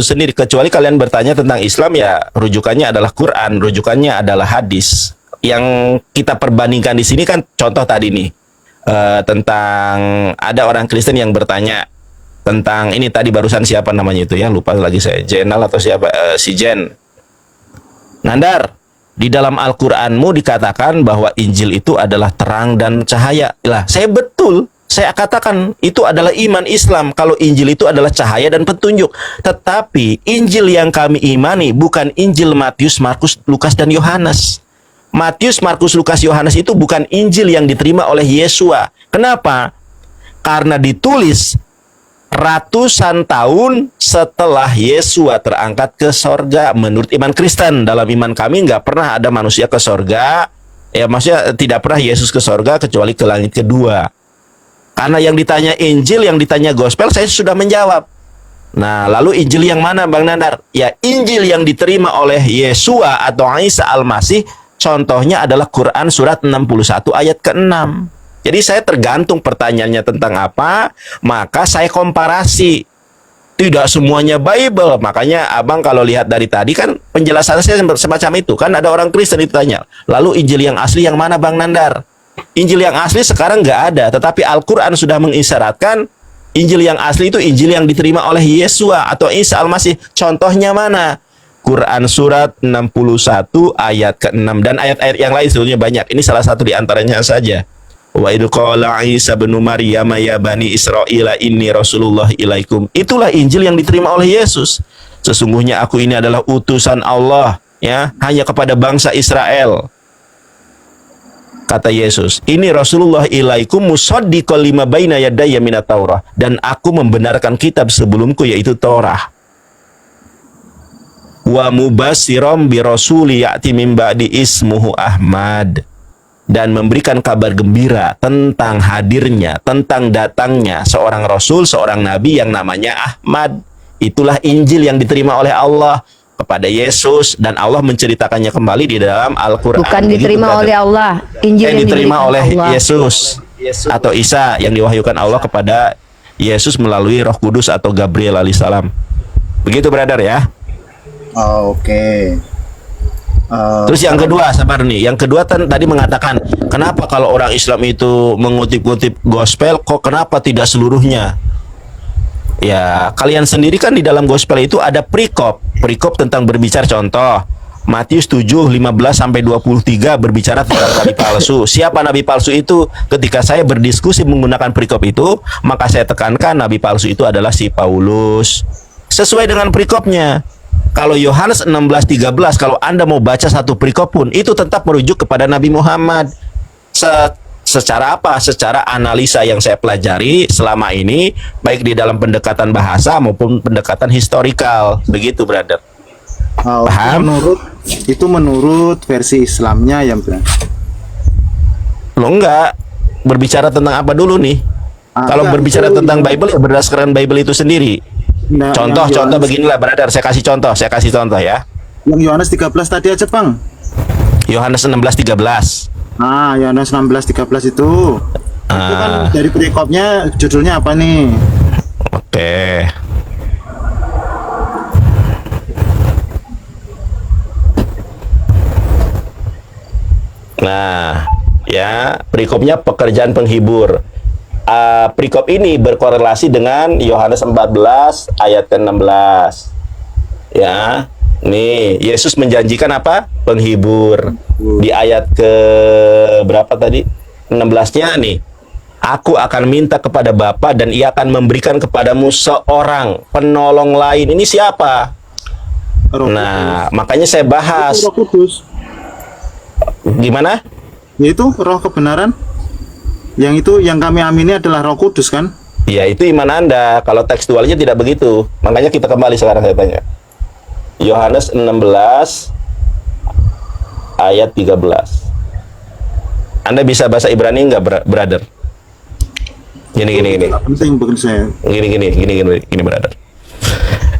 itu sendiri. Kecuali kalian bertanya tentang Islam, ya rujukannya adalah Quran, rujukannya adalah hadis. Yang kita perbandingkan di sini kan contoh tadi nih, tentang ada orang Kristen yang bertanya tentang ini tadi barusan siapa namanya itu ya, lupa lagi saya, Jenal atau siapa, si Jen. Nandar, di dalam Al-Qur'anmu dikatakan bahwa Injil itu adalah terang dan cahaya. Lah, saya betul. Saya katakan itu adalah iman Islam kalau Injil itu adalah cahaya dan petunjuk. Tetapi Injil yang kami imani bukan Injil Matius, Markus, Lukas, dan Yohanes. Matius, Markus, Lukas, Yohanes itu bukan Injil yang diterima oleh Yesua. Kenapa? Karena ditulis ratusan tahun setelah Yesua terangkat ke sorga. Menurut iman Kristen, dalam iman kami nggak pernah ada manusia ke sorga. Ya maksudnya tidak pernah Yesus ke sorga kecuali ke langit kedua. Karena yang ditanya Injil, yang ditanya Gospel, saya sudah menjawab. Nah, lalu Injil yang mana, Bang Nandar? Ya, Injil yang diterima oleh Yesua atau Isa Al-Masih, contohnya adalah Quran surat 61 ayat ke-6. Jadi saya tergantung pertanyaannya tentang apa, maka saya komparasi. Tidak semuanya Bible. Makanya Abang kalau lihat dari tadi kan penjelasan saya semacam itu. Kan ada orang Kristen ditanya, lalu Injil yang asli yang mana, Bang Nandar? Injil yang asli sekarang nggak ada, tetapi Al-Quran sudah mengisyaratkan Injil yang asli itu Injil yang diterima oleh Yesua atau Isa Al-Masih. Contohnya mana? Quran surat 61 ayat ke-6 dan ayat-ayat yang lain sebetulnya banyak. Ini salah satu di antaranya saja. Wa idh qala Isa bin Maryam ya bani Israila inni rasulullah ilaikum. Itulah Injil yang diterima oleh Yesus. Sesungguhnya aku ini adalah utusan Allah, ya, hanya kepada bangsa Israel. Kata Yesus, ini Rasulullah ilaikum musaddiqal lima baina yadayya minat Taurah, dan aku membenarkan kitab sebelumku yaitu Torah. Wa mubassiram bi rasuli ya'ti min ba'di ismuhu Ahmad, dan memberikan kabar gembira tentang hadirnya, tentang datangnya seorang rasul, seorang nabi yang namanya Ahmad. Itulah Injil yang diterima oleh Allah kepada Yesus, dan Allah menceritakannya kembali di dalam Al-Quran. Bukan diterima oleh Allah, Injil yang diterima oleh Allah. Yesus atau Isa yang diwahyukan Allah kepada Yesus melalui Roh Kudus atau Gabriel alaihissalam. Begitu, brother ya. Oke. Terus yang kedua, sabar nih. Yang kedua tadi mengatakan, kenapa kalau orang Islam itu mengutip-ngutip gospel, kok kenapa tidak seluruhnya? Ya, kalian sendiri kan di dalam gospel itu ada perikop tentang berbicara. Contoh, Matius 7, 15 sampai 23 berbicara tentang nabi palsu. Siapa nabi palsu itu? Ketika saya berdiskusi menggunakan perikop itu, maka saya tekankan nabi palsu itu adalah si Paulus. Sesuai dengan perikopnya. Kalau Yohanes 16:13, kalau Anda mau baca satu perikop pun, itu tetap merujuk kepada Nabi Muhammad. Secara apa? Secara analisa yang saya pelajari selama ini, baik di dalam pendekatan bahasa maupun pendekatan historikal. Begitu, brother. Paham? Menurut versi Islamnya ya, Bro. Lo enggak berbicara tentang apa dulu nih? Kalau berbicara tentang Bible, ya berdasarkan Bible itu sendiri. Nah, contoh beginilah, brother. Saya kasih contoh ya. Yang Yohanes 13 tadi aja, Bang. Yohanes 16:13. Yohanes 16:13 itu. Itu kan dari perikopnya judulnya apa nih? Oke. Nah, ya, perikopnya pekerjaan penghibur. Perikop ini berkorelasi dengan Yohanes 14 ayat ke-16. Ya. Nih, Yesus menjanjikan apa? Penghibur. Di ayat ke berapa tadi? 16-nya nih. Aku akan minta kepada Bapa dan Ia akan memberikan kepadamu seorang penolong lain. Ini siapa? Nah, makanya saya bahas. Roh Kudus. Gimana? Yaitu roh kebenaran. Yang itu yang kami amini adalah Roh Kudus kan? Ya, itu iman Anda. Kalau tekstualnya tidak begitu. Makanya kita kembali sekarang saya tanya. Yohanes 16 ayat 13. Anda bisa bahasa Ibrani enggak, brother? Gini. Penting bagi saya. Gini, brother.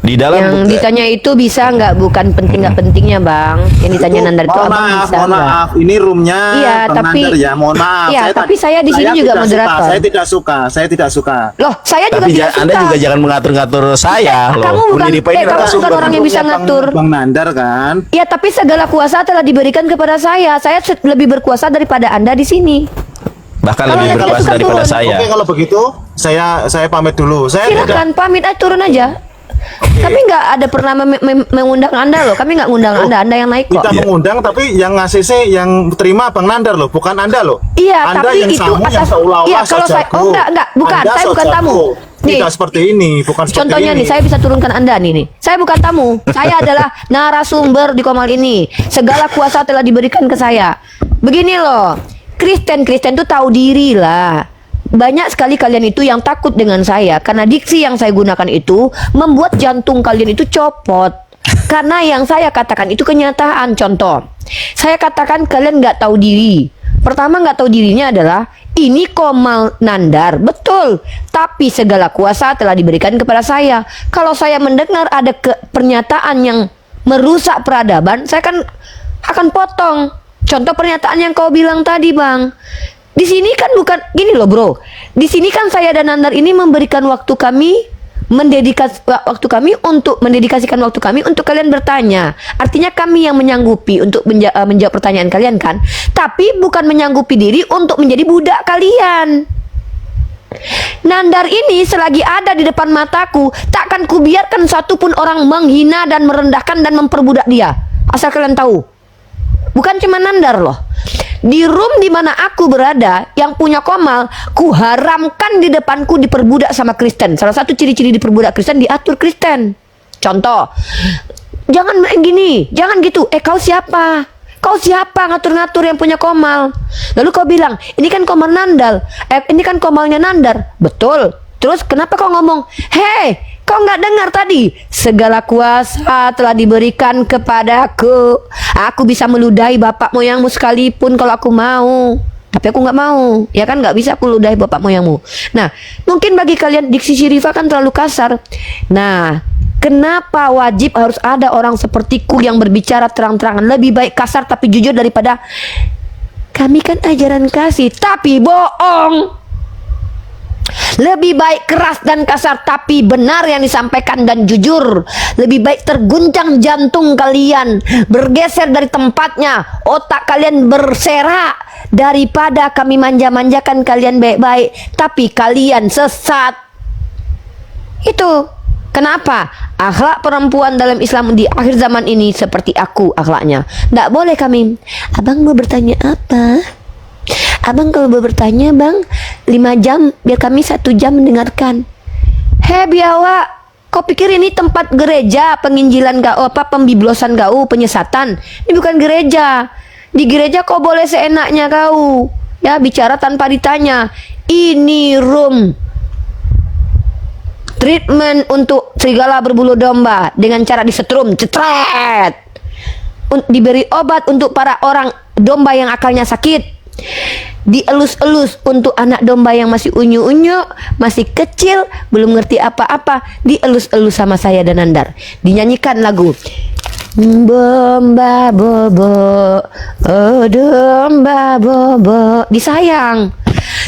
Di dalam Yang buku- ditanya itu bisa nggak? Bukan penting nggak pentingnya bang. Yang ditanya Nandar itu mohon abang maaf, bisa mohon nggak? maaf. Ini roomnya Iya, Bang tapi- Nandar ya, mohon maaf. Iya, tapi saya di sini juga tidak moderator. Suka. Saya tidak suka. Loh, saya juga Tapi tidak suka. Anda juga jangan mengatur-ngatur saya loh. Kamu bukan- Uni Ripa ini kamu narasumber. bukan orang yang bisa Bang- ngatur. Bang Nandar kan. Ya, tapi segala kuasa telah diberikan kepada saya. Saya lebih berkuasa daripada Anda di sini. Bahkan Kalau lebih yang tidak berkuasa suka daripada turun. saya. Oke, kalau begitu saya pamit dulu. Saya tidak Silakan pamit aja, turun aja. Kami nggak ada pernah mengundang Anda loh. Kami nggak ngundang Anda yang naik kok. kita mengundang, tapi yang ACC yang terima Bang Nandar loh, bukan Anda loh. Iya, Anda tapi yang itu samu, yang asas. seolah-olah Iya, kalau saya, jago. oh enggak, bukan. Anda Saya so bukan jago. tamu. Nih, Tidak seperti ini, bukan seperti contohnya ini. nih, saya bisa turunkan Anda nih. Saya bukan tamu. Saya adalah narasumber di Komal ini. Segala kuasa telah diberikan ke saya. Begini loh, Kristen tuh tahu diri lah. Banyak sekali kalian itu yang takut dengan saya karena diksi yang saya gunakan itu membuat jantung kalian itu copot. Karena yang saya katakan itu kenyataan. Contoh, saya katakan kalian nggak tahu diri. Pertama, nggak tahu dirinya adalah ini Komal Nandar, betul. Tapi segala kuasa telah diberikan kepada saya. Kalau saya mendengar ada pernyataan yang merusak peradaban, saya akan potong. Contoh pernyataan yang kau bilang tadi, Bang. Di sini kan bukan gini loh, bro. Di sini kan saya dan Nandar ini memberikan waktu kami, mendedikasikan waktu kami untuk kalian bertanya. Artinya kami yang menyanggupi untuk menjawab pertanyaan kalian kan. Tapi bukan menyanggupi diri untuk menjadi budak kalian. Nandar ini selagi ada di depan mataku, takkan kubiarkan satupun orang menghina dan merendahkan dan memperbudak dia. Asal kalian tahu. Bukan cuma Nandar loh. Di room di mana aku berada, yang punya Komal, ku haramkan di depanku diperbudak sama Kristen. Salah satu ciri-ciri diperbudak Kristen, diatur Kristen. Contoh, jangan main gini, jangan gitu. Kau siapa? Kau siapa ngatur-ngatur yang punya Komal? Lalu kau bilang, ini kan Komal Nandar. Ini kan Komalnya Nandar. Betul. Terus kenapa kau ngomong, hei, kau nggak dengar tadi? Segala kuasa telah diberikan kepadaku. Aku bisa meludahi bapak moyangmu sekalipun kalau aku mau. Tapi aku nggak mau. Ya kan nggak bisa aku ludahi bapak moyangmu. Nah, mungkin bagi kalian diksi Syarifah kan terlalu kasar. Nah, kenapa wajib harus ada orang sepertiku yang berbicara terang-terangan? Lebih baik kasar tapi jujur daripada kami kan ajaran kasih tapi bohong. Lebih baik keras dan kasar tapi benar yang disampaikan dan jujur. Lebih baik terguncang jantung kalian, bergeser dari tempatnya, otak kalian berserak, daripada kami manja-manjakan kalian baik-baik tapi kalian sesat. Itu kenapa akhlak perempuan dalam Islam di akhir zaman ini seperti aku akhlaknya. Tidak boleh kami, abang mau bertanya apa? Abang kalau mau bertanya bang 5 jam, biar kami 1 jam mendengarkan. Hei biawa, kau pikir ini tempat gereja, penginjilan kau, pembiblosan kau, penyesatan? Ini bukan gereja. Di gereja kau boleh seenaknya kau, ya bicara tanpa ditanya. Ini room treatment untuk serigala berbulu domba dengan cara disetrum, cetret. Diberi obat untuk para orang domba yang akalnya sakit. Dielus-elus untuk anak domba yang masih unyu-unyu, masih kecil, belum ngerti apa-apa, dielus-elus sama saya dan Nandar. Dinyanyikan lagu Domba bobo, oh domba bobo, disayang.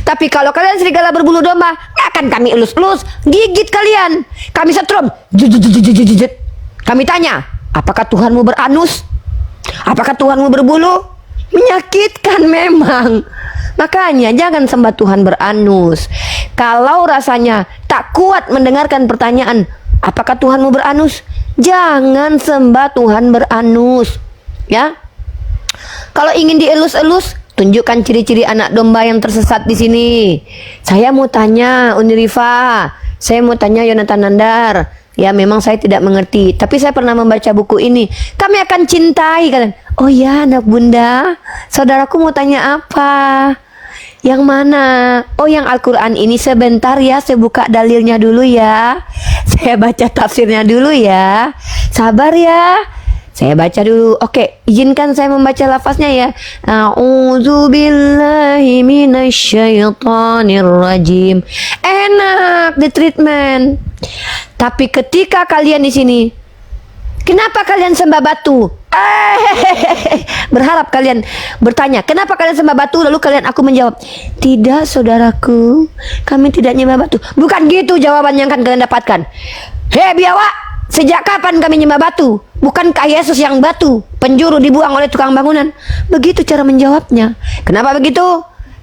Tapi kalau kalian serigala berbulu domba, akan kami elus-elus, gigit kalian, kami setrum, jujut. Kami tanya, apakah Tuhanmu beranus? Apakah Tuhanmu berbulu? Menyakitkan memang. Makanya jangan sembah Tuhan beranus. Kalau rasanya tak kuat mendengarkan pertanyaan, apakah Tuhanmu beranus? Jangan sembah Tuhan beranus. Ya. Kalau ingin dielus-elus, tunjukkan ciri-ciri anak domba yang tersesat di sini. Saya mau tanya Uni Rifa, saya mau tanya Yonatan Nandar. Ya memang saya tidak mengerti, tapi saya pernah membaca buku ini. Kami akan cintai kalian. Oh ya anak bunda, saudaraku mau tanya apa? Yang mana? Oh yang Al-Quran ini, sebentar ya, saya buka dalilnya dulu ya. Saya baca tafsirnya dulu ya. Sabar ya. Saya baca dulu. Oke, izinkan saya membaca lafaznya ya. A'udzubillahi minasyaitonirrajim. Enak the treatment. Tapi ketika kalian di sini, kenapa kalian sembah batu? Berharap kalian bertanya, kenapa kalian sembah batu? Lalu aku menjawab, tidak saudaraku, kami tidak nyembah batu. Bukan gitu jawaban yang akan kalian dapatkan. Hei biawak, sejak kapan kami nyembah batu? Bukankah Yesus yang batu, penjuru dibuang oleh tukang bangunan? Begitu cara menjawabnya. Kenapa begitu?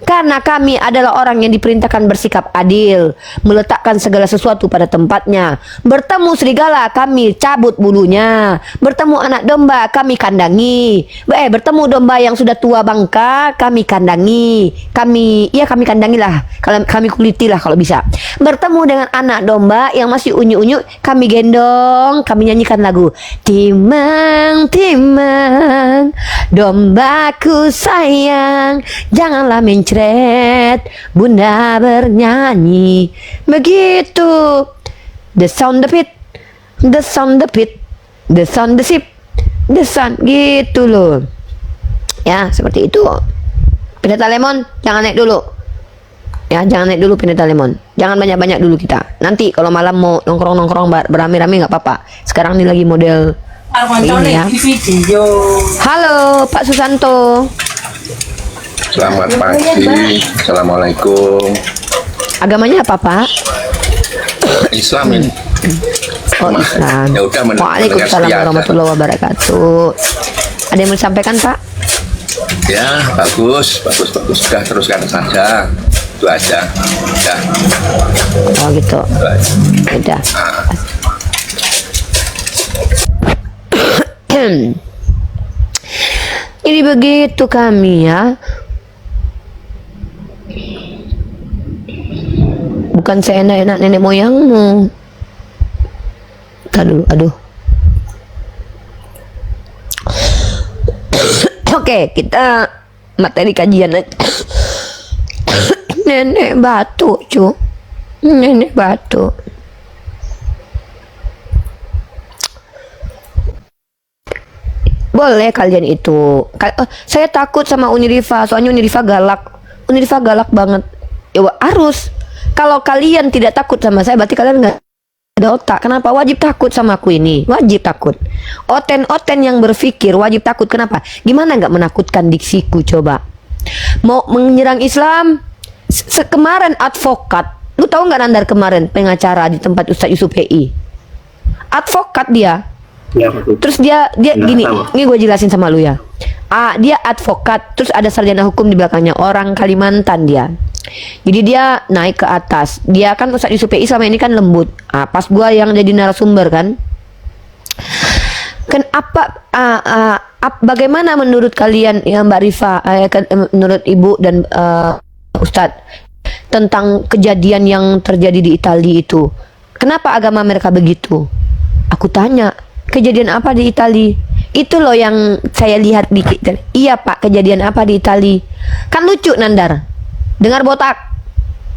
Karena kami adalah orang yang diperintahkan bersikap adil, meletakkan segala sesuatu pada tempatnya. Bertemu serigala, kami cabut bulunya. Bertemu anak domba, kami kandangi. Bertemu domba yang sudah tua bangka, kami kandangi. Kami kandangilah, kami kulitilah kalau bisa. Bertemu dengan anak domba yang masih unyu-unyu, kami gendong, kami nyanyikan lagu. Timang, timang, dombaku sayang, janganlah mencret, bunda bernyanyi. Begitu. The sound the pit, the sound the pit, the sound the ship, the sound, gitu loh. Ya, seperti itu. Pendeta Lemon, jangan naik dulu. Ya, jangan naik dulu Pendeta Lemon. Jangan banyak-banyak dulu kita. Nanti kalau malam mau nongkrong-nongkrong beramai-ramai nggak apa-apa. Sekarang ini lagi model ini ya. Halo Pak Susanto. Selamat pagi, assalamualaikum. Agamanya apa Pak? Islam ini. Oh Islam. Ya udah, Waalaikumsalam warahmatullahi wabarakatuh. Ada yang mau disampaikan Pak? Ya bagus. Sudah teruskan saja. Itu aja. Ya. Oh gitu. Itu aja. Udah. Jadi begitu kami ya. Bukan seenak-enak nenek moyangmu. Ntar dulu, aduh. Oke, kita materi kajian aja. Nenek batuk, cu. Nenek batuk. Boleh kalian itu. Saya takut sama Uniriva, soalnya Uniriva galak. Uniriva galak banget. Ya harus. Kalau kalian tidak takut sama saya, berarti kalian nggak ada otak. Kenapa wajib takut sama aku ini? Wajib takut. Oten-oten yang berpikir wajib takut. Kenapa? Gimana nggak menakutkan diksiku coba? Mau menyerang Islam? Kemarin advokat. Lu tahu nggak Nandar kemarin pengacara di tempat Ustadz Yusuf Hei? Advokat dia. Ya, Terus dia gini, ini gue jelasin sama lu ya. Dia advokat, terus ada sarjana hukum di belakangnya, orang Kalimantan dia. Jadi dia naik ke atas. Dia kan Ustadz Yusuf PI selama ini kan lembut. Pas gua yang jadi narasumber kan. Bagaimana menurut kalian ya Mbak Rifa, menurut Ibu dan Ustadz tentang kejadian yang terjadi di Italia itu? Kenapa agama mereka begitu? Aku tanya, kejadian apa di Italia? Itu loh yang saya lihat di Iya Pak, kejadian apa di Italia? Kan lucu Nandar. Dengar botak,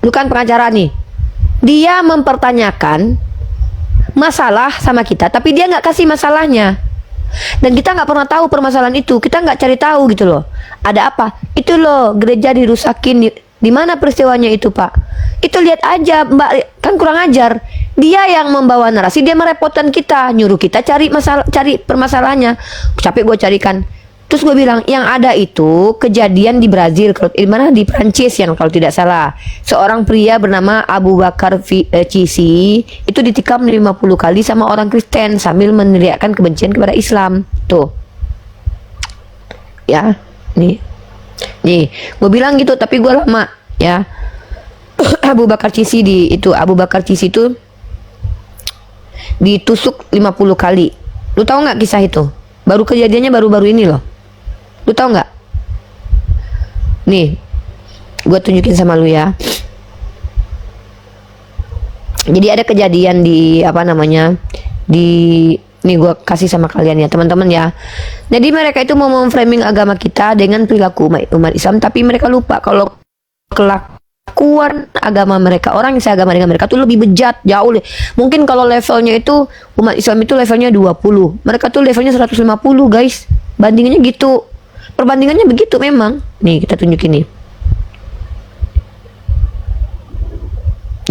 lu kan pengacara nih. Dia mempertanyakan masalah sama kita, tapi dia nggak kasih masalahnya. Dan kita nggak pernah tahu permasalahan itu. Kita nggak cari tahu gitu loh. Ada apa? Itu loh gereja dirusakin. Di mana peristiwanya itu Pak? Itu lihat aja Mbak, kan kurang ajar. Dia yang membawa narasi, dia merepotkan kita, nyuruh kita cari permasalahannya. Capek gue carikan. Terus gue bilang, yang ada itu kejadian di Brazil, di mana di Prancis yang kalau tidak salah. Seorang pria bernama Abu Bakar Cisi itu ditikam 50 kali sama orang Kristen sambil meneriakkan kebencian kepada Islam. Tuh. Ya, nih. Gue bilang gitu, tapi gue lama, ya. Abu Bakar Cisi itu ditusuk 50 kali. Lu tahu nggak kisah itu? Baru kejadiannya baru-baru ini loh. Lu tahu nggak? Nih, gue tunjukin sama lu ya. Jadi ada kejadian di nih gue kasih sama kalian ya teman-teman ya. Jadi mereka itu mau memframing agama kita dengan perilaku umat Islam, tapi mereka lupa kalau kelak kelakuan agama mereka, orang yang seagama dengan mereka tuh lebih bejat, jauh. Mungkin kalau levelnya itu umat Islam itu levelnya 20, mereka tuh levelnya 150, guys. Bandingannya gitu. Perbandingannya begitu memang. Nih, kita tunjukin nih.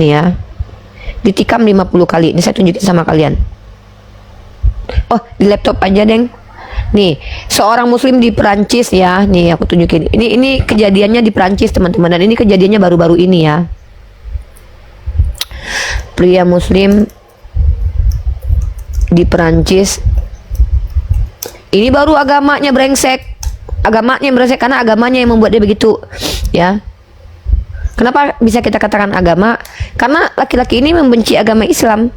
Nih ya. Ditikam 50 kali. Ini saya tunjukin sama kalian. Oh, di laptop aja, Deng. Nih, seorang muslim di Perancis ya. Nih, aku tunjukin. Ini kejadiannya di Perancis, teman-teman. Dan ini kejadiannya baru-baru ini ya. Pria muslim di Perancis. Ini baru agamanya brengsek. Agamanya brengsek karena agamanya yang membuat dia begitu, ya. Kenapa bisa kita katakan agama? Karena laki-laki ini membenci agama Islam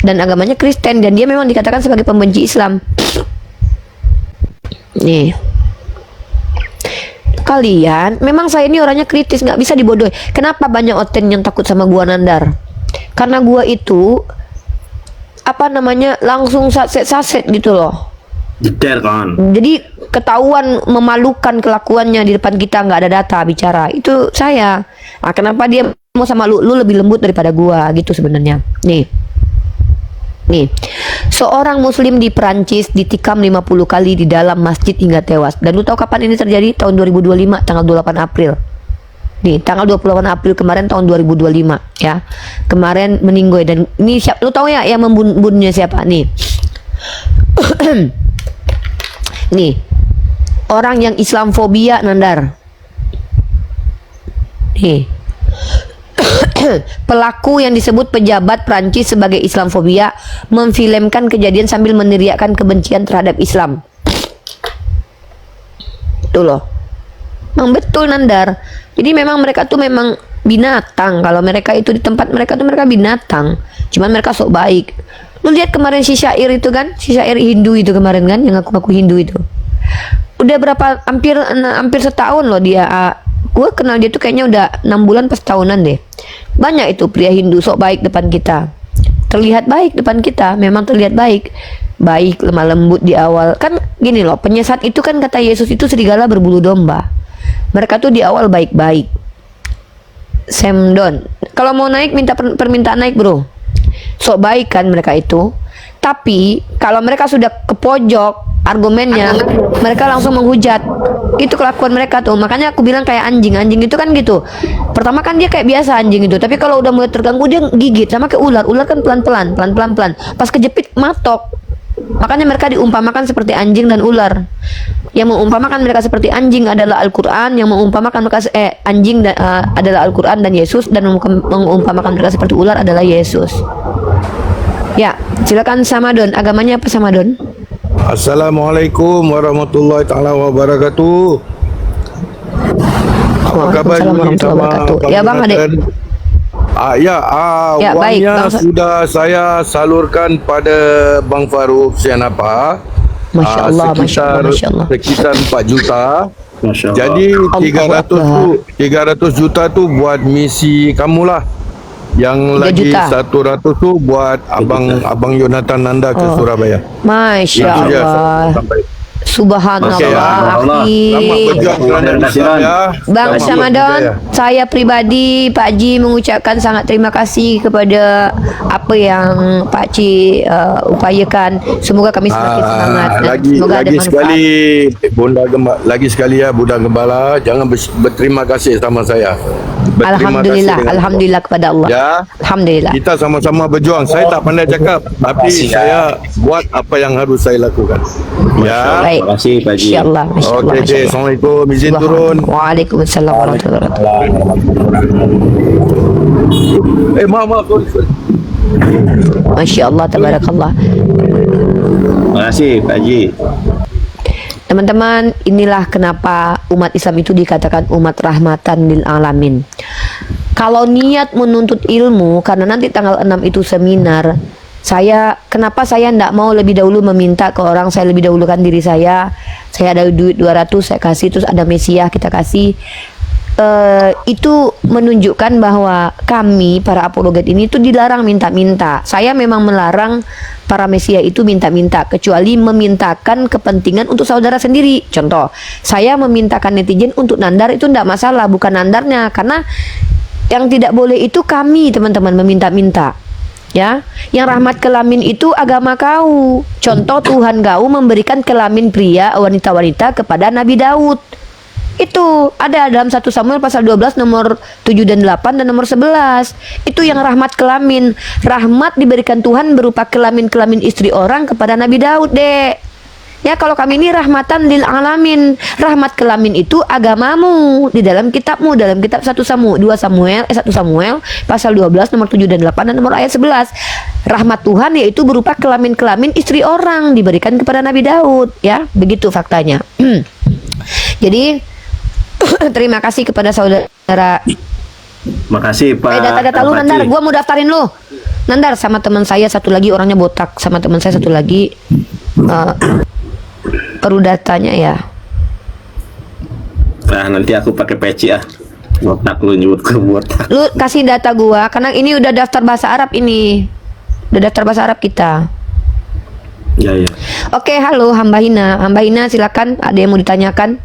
dan agamanya Kristen, dan dia memang dikatakan sebagai pembenci Islam. Nih, kalian, memang saya ini orangnya kritis, nggak bisa dibodohi. Kenapa banyak oten yang takut sama gua, Nandar? Karena gua itu apa namanya, langsung saset gitu loh. Jeder kan. Jadi ketahuan memalukan kelakuannya di depan kita, nggak ada data bicara. Itu saya. Nah, kenapa dia mau sama lu lebih lembut daripada gua gitu sebenarnya. Nih, seorang muslim di Perancis ditikam 50 kali di dalam masjid hingga tewas. Dan lu tahu kapan ini terjadi? Tahun 2025, tanggal 28 April. Nih, tanggal 28 April kemarin tahun 2025 ya. Kemarin meninggoy, dan ini siapa? Lu tahu ya yang membunuhnya siapa? Nih. Nih, orang yang Islamfobia, Nandar. Nih. Pelaku yang disebut pejabat Prancis sebagai Islamfobia memfilmkan kejadian sambil meneriakkan kebencian terhadap Islam. Tuh loh. Memang betul, Nandar. Jadi memang mereka tuh memang binatang. Kalau mereka itu di tempat mereka tuh mereka binatang. Cuman mereka sok baik. Lu lihat kemarin si syair itu kan, si syair Hindu itu kemarin kan, yang ngaku-ngaku Hindu itu. Udah berapa, hampir setahun loh dia. Gue kenal dia tuh kayaknya udah 6 bulan pas tahunan deh. Banyak itu pria Hindu sok baik depan kita. Terlihat baik depan kita, memang terlihat baik. Baik, lemah lembut di awal. Kan gini loh, penyesat itu kan kata Yesus itu serigala berbulu domba. Mereka tuh di awal baik-baik. Semdon. Kalau mau naik minta permintaan naik, bro. Sok baik kan mereka itu. Tapi kalau mereka sudah ke pojok argumennya, mereka langsung menghujat. Itu kelakuan mereka tuh. Makanya aku bilang kayak anjing. Anjing itu kan gitu. Pertama kan dia kayak biasa anjing itu, tapi kalau udah mulai terganggu dia gigit. Sama kayak ular. Ular kan pelan-pelan. Pas kejepit matok. Makanya mereka diumpamakan seperti anjing dan ular. Yang mengumpamakan mereka seperti anjing adalah Al-Quran. Yang mengumpamakan mereka anjing adalah Al-Quran dan Yesus. Dan mengumpamakan mereka seperti ular adalah Yesus. Ya, silakan Samadon. Agamanya apa Samadon? Assalamualaikum warahmatullahi taala wabarakatuh. Apa kabar Juni sama Ya Bang Adek. Ya, baik, Bang. Sudah saya salurkan pada Bang Farouk Sianapa. Masya Allah, Masya Allah. Sekitar 4 juta. Masya Allah. Jadi 300 juta tu buat misi kamulah. Yang 3 lagi juta. 100 tu buat abang Yonatan Nanda ke Surabaya. Masya Itu dia Allah. sampai. Subhanallah. Selamat berjuang kerana saya. Bang Selamat Samadon, berjaya. saya pribadi Pak Ji mengucapkan sangat terima kasih kepada apa yang Pak Ji upayakan. Semoga kami semakin semangat dan semoga ada lagi manfaat. sekali ya Bunda Gembala, jangan berterima kasih sama saya. Berterima Alhamdulillah, kasih dengan alhamdulillah kepada Allah. Ya. Alhamdulillah. Kita sama-sama berjuang. Saya tak pandai cakap, tapi saya buat apa yang harus saya lakukan. Ya. Baik. Terima kasih Pak Ji. Insyaallah, insyaallah. Okey, insyaallah. Assalamualaikum. Izin turun. Waalaikumsalam warahmatullahi wabarakatuh. Maaf. Sorry. Masya Allah, tabarakallah. Terima kasih Pak Ji. Teman-teman, inilah kenapa umat Islam itu dikatakan umat rahmatan lil alamin. Kalau niat menuntut ilmu, karena nanti tanggal 6 itu seminar, kenapa saya tidak mau lebih dahulu meminta ke orang, saya lebih dahulukan diri saya ada duit 200, saya kasih, terus ada Mesiah kita kasih. Itu menunjukkan bahwa kami para apologet ini itu dilarang minta-minta. Saya memang melarang para Mesiah itu minta-minta, kecuali memintakan kepentingan untuk saudara sendiri. Contoh, saya memintakan netizen untuk Nandar itu tidak masalah, bukan Nandarnya, karena Yang tidak boleh itu kami, teman-teman, meminta-minta. Ya, yang rahmat kelamin itu agama kau. Contoh Tuhan kau memberikan kelamin pria wanita-wanita kepada Nabi Daud. Itu ada dalam 1 Samuel pasal 12 nomor 7 dan 8 dan nomor 11. Itu yang rahmat kelamin. Rahmat diberikan Tuhan berupa kelamin-kelamin istri orang kepada Nabi Daud, Dek. Ya, kalau kami ini rahmatan lil alamin. Rahmat kelamin itu agamamu di dalam kitabmu, dalam kitab 1 Samuel pasal 12 nomor 7 dan 8 dan nomor ayat 11. Rahmat Tuhan yaitu berupa kelamin-kelamin istri orang diberikan kepada Nabi Daud, ya. Begitu faktanya. Jadi terima kasih kepada saudara. Makasih Pak. Data-data lu, Nandar, gua mau daftarin lu. Nandar, sama teman saya satu lagi orangnya botak, sama teman saya satu lagi perlu datanya ya. Nah, nanti aku pakai peci botak lu nyebut ke botak. Lu kasih data gua karena ini udah daftar bahasa Arab ini. Udah daftar bahasa Arab kita. Ya. Oke, halo Hamba Hina. Hamba Hina silakan, ada yang mau ditanyakan?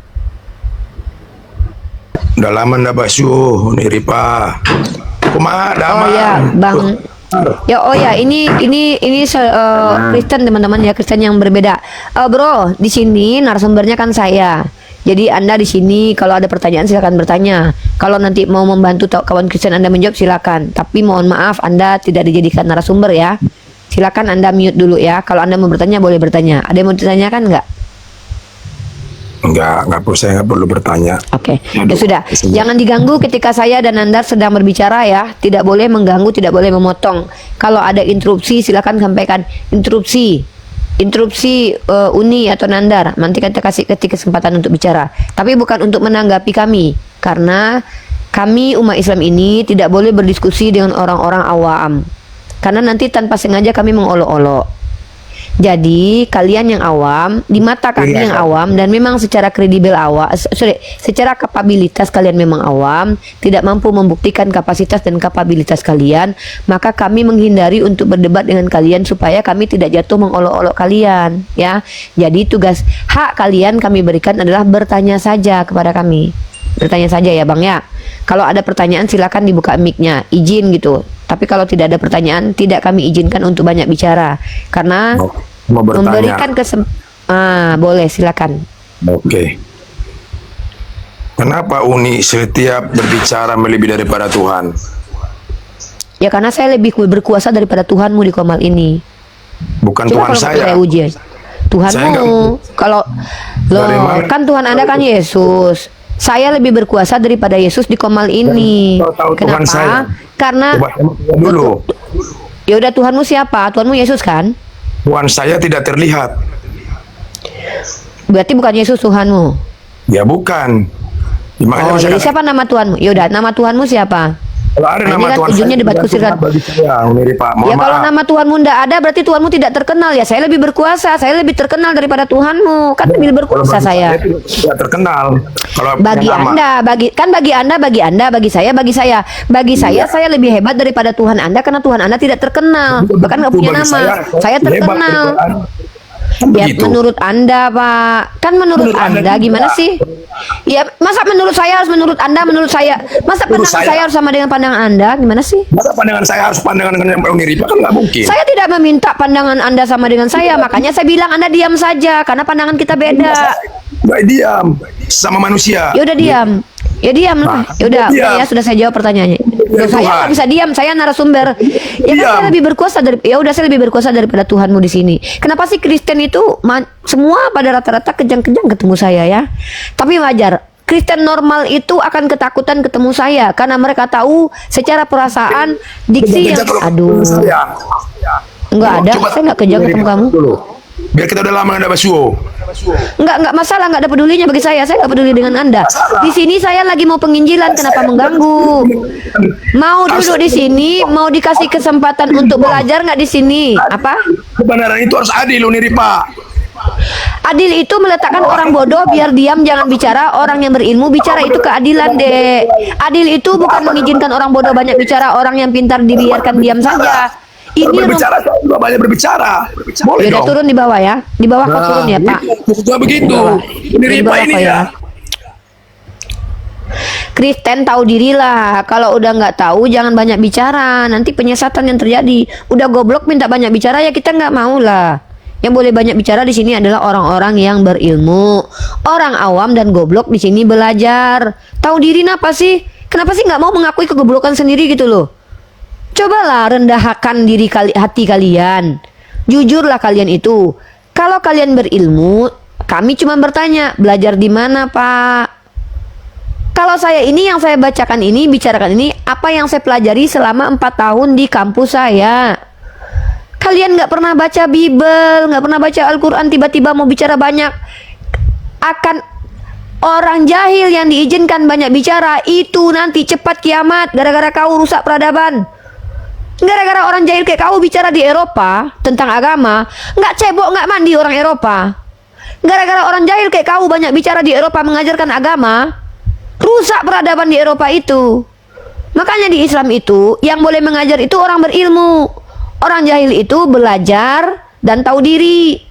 Udah lama ndak basuh nih Ripa. Kumaha Oh ya, Bang. Ya, oh ya, ini Kristen, teman-teman, ya, Kristen yang berbeda. Bro, di sini narasumbernya kan saya. Jadi Anda di sini kalau ada pertanyaan silakan bertanya. Kalau nanti mau membantu kawan Kristen Anda menjawab silakan. Tapi mohon maaf Anda tidak dijadikan narasumber ya. Silakan Anda mute dulu ya. Kalau Anda mau bertanya boleh bertanya. Ada yang mau ditanyakan nggak? Enggak perlu, saya nggak perlu bertanya. Oke, ya sudah. Jangan diganggu ketika saya dan Nandar sedang berbicara ya. Tidak boleh mengganggu, tidak boleh memotong. Kalau ada interupsi silakan sampaikan interupsi. Uni atau Nandar. Nanti kita kasih kesempatan untuk bicara. Tapi bukan untuk menanggapi kami. Karena kami umat Islam ini tidak boleh berdiskusi dengan orang-orang awam. Karena nanti tanpa sengaja kami mengolok-olok. Jadi kalian yang awam, di mata kami yang awam, dan memang secara kredibel secara kapabilitas kalian memang awam, tidak mampu membuktikan kapasitas dan kapabilitas kalian, maka kami menghindari untuk berdebat dengan kalian supaya kami tidak jatuh mengolok-olok kalian, ya. Jadi tugas hak kalian kami berikan adalah bertanya saja kepada kami. Bertanya saja ya Bang ya. Kalau ada pertanyaan silakan dibuka mic-nya, izin gitu. Tapi kalau tidak ada pertanyaan, tidak kami izinkan untuk banyak bicara karena Mau bertanya. memberikan boleh silakan. Oke. Kenapa Uni setiap berbicara melebihi daripada Tuhan? Ya karena saya lebih berkuasa daripada Tuhanmu di Komal ini. Bukan Coba Tuhan kalau saya. saya uji. Tuhanmu. Kalau Dari mana? kan Tuhan Anda kan Yesus. Saya lebih berkuasa daripada Yesus di Komal ini. Tahu Tuhan Kenapa? saya. Karena Coba sama Tuhan dulu. ya udah, Tuhanmu siapa? Tuhanmu Yesus kan? Tuhan saya tidak terlihat. Berarti bukan Yesus Tuhanmu. Ya bukan. Makanya Oh, saya jadi katakan, siapa nama Tuhanmu? Ya udah, nama Tuhanmu siapa? kalau ada Nah, nama ini kan Tuhan ujungnya saya, debat tidak kusir kan. Tuhan bagi saya, Uni Ripa. Mohon Ya kalau maaf. nama Tuhanmu ndak ada berarti Tuhanmu tidak terkenal ya. Saya lebih berkuasa, saya lebih terkenal daripada Tuhanmu. Kan lebih Kalau berkuasa bagi saya. tidak terkenal. Kalau Bagi nama, Anda, bagi saya lebih hebat daripada Tuhan Anda karena Tuhan Anda tidak terkenal, bahkan nggak punya bagi nama. Saya hebat terkenal. daripada Anda. Ya Begitu. menurut Anda, Pak. Kan menurut Anda Anda gimana juga. sih? Ya masa menurut saya harus menurut Anda, menurut saya. Masa Menurut pandangan saya. saya harus sama dengan pandangan Anda? Gimana sih? Masa pandangan saya harus pandangan dengan Uni Ripa kan nggak mungkin. Saya tidak meminta pandangan Anda sama dengan saya, makanya saya bilang Anda diam saja karena pandangan kita beda. Baik diam sama manusia. Ya udah diam. Ya diam lah. Ya udah diam. ya sudah saya jawab pertanyaannya. Loh, saya Tuhan. nggak bisa diam, saya narasumber. Ya kan Diam. saya lebih berkuasa saya lebih berkuasa daripada Tuhanmu di sini. Kenapa sih Kristen itu semua pada rata-rata kejang-kejang ketemu saya ya? Tapi wajar. Kristen normal itu akan ketakutan ketemu saya karena mereka tahu secara perasaan diksi yang aduh nggak ada, saya nggak kejang ketemu kamu. Biar kita udah lama nggak basuh. Nggak masalah, nggak ada pedulinya bagi saya nggak peduli dengan Anda. Di sini saya lagi mau penginjilan, kenapa mengganggu? Mau duduk di sini, mau dikasih kesempatan untuk belajar nggak di sini? Apa? Kebenaran itu harus adil, Uni Ripa. Adil itu meletakkan orang bodoh biar diam jangan bicara, orang yang berilmu bicara, itu keadilan, Dek. Adil itu bukan mengizinkan orang bodoh banyak bicara, orang yang pintar dibiarkan diam saja. Ini berbicara, juga banyak berbicara. Boleh ya udah dong. turun di bawah ya, di bawah kok turun ya Pak. Maksudnya begitu. Uni Di Ripa bawah ini kok ya. Kristen tahu dirilah. Kalau udah nggak tahu jangan banyak bicara. Nanti penyesatan yang terjadi. Udah goblok minta banyak bicara ya kita nggak mau lah. Yang boleh banyak bicara di sini adalah orang-orang yang berilmu. Orang awam dan goblok di sini belajar. Tahu diri apa sih? Kenapa sih nggak mau mengakui kegoblokan sendiri gitu loh? Cobalah rendahkan hati kalian. Jujurlah kalian itu. Kalau kalian berilmu, kami cuma bertanya, belajar di mana, Pak? Kalau saya ini yang saya bacakan ini, bicarakan ini, apa yang saya pelajari selama 4 tahun di kampus saya. Kalian nggak pernah baca Bible, nggak pernah baca Al-Quran, tiba-tiba mau bicara banyak. Akan orang jahil yang diizinkan banyak bicara, itu nanti cepat kiamat, gara-gara kau rusak peradaban. Gara-gara orang jahil kayak kau bicara di Eropa tentang agama, nggak cebok, nggak mandi orang Eropa. Gara-gara orang jahil kayak kau banyak bicara di Eropa mengajarkan agama, rusak peradaban di Eropa itu. Makanya di Islam itu yang boleh mengajar itu orang berilmu. Orang jahil itu belajar dan tahu diri.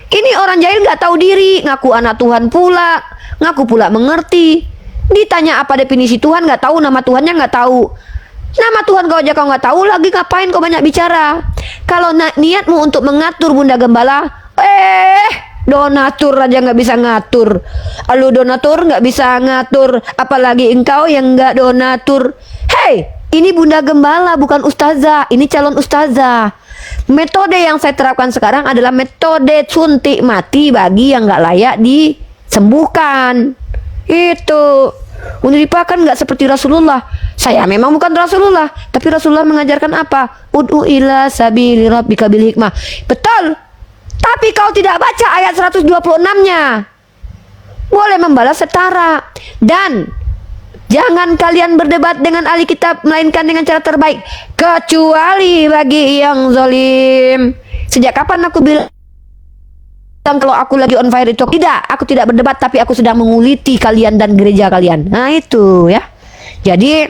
Ini orang jahil nggak tahu diri, ngaku anak Tuhan pula, ngaku pula mengerti. Ditanya apa definisi Tuhan nggak tahu, nama Tuhannya nggak tahu. Nama Tuhan kau aja kau nggak tahu, lagi ngapain kau banyak bicara? Kalau niatmu untuk mengatur Bunda Gembala, donatur aja nggak bisa ngatur. Lu donatur nggak bisa ngatur, apalagi engkau yang nggak donatur. Hei, ini Bunda Gembala bukan ustazah, ini calon ustazah. Metode yang saya terapkan sekarang adalah metode suntik mati bagi yang nggak layak disembuhkan. Itu. Uniripa kan nggak seperti Rasulullah. Saya memang bukan Rasulullah, tapi Rasulullah mengajarkan apa? Ud'u ila sabili rabbika bil hikmah. Betul. Tapi kau tidak baca ayat 126-nya. Boleh membalas setara. Dan jangan kalian berdebat dengan ahli kitab melainkan dengan cara terbaik, kecuali bagi yang zalim. Sejak kapan aku bilang kalau aku lagi on fire itu? Tidak, aku tidak berdebat, tapi aku sedang menguliti kalian dan gereja kalian. Nah itu ya. Jadi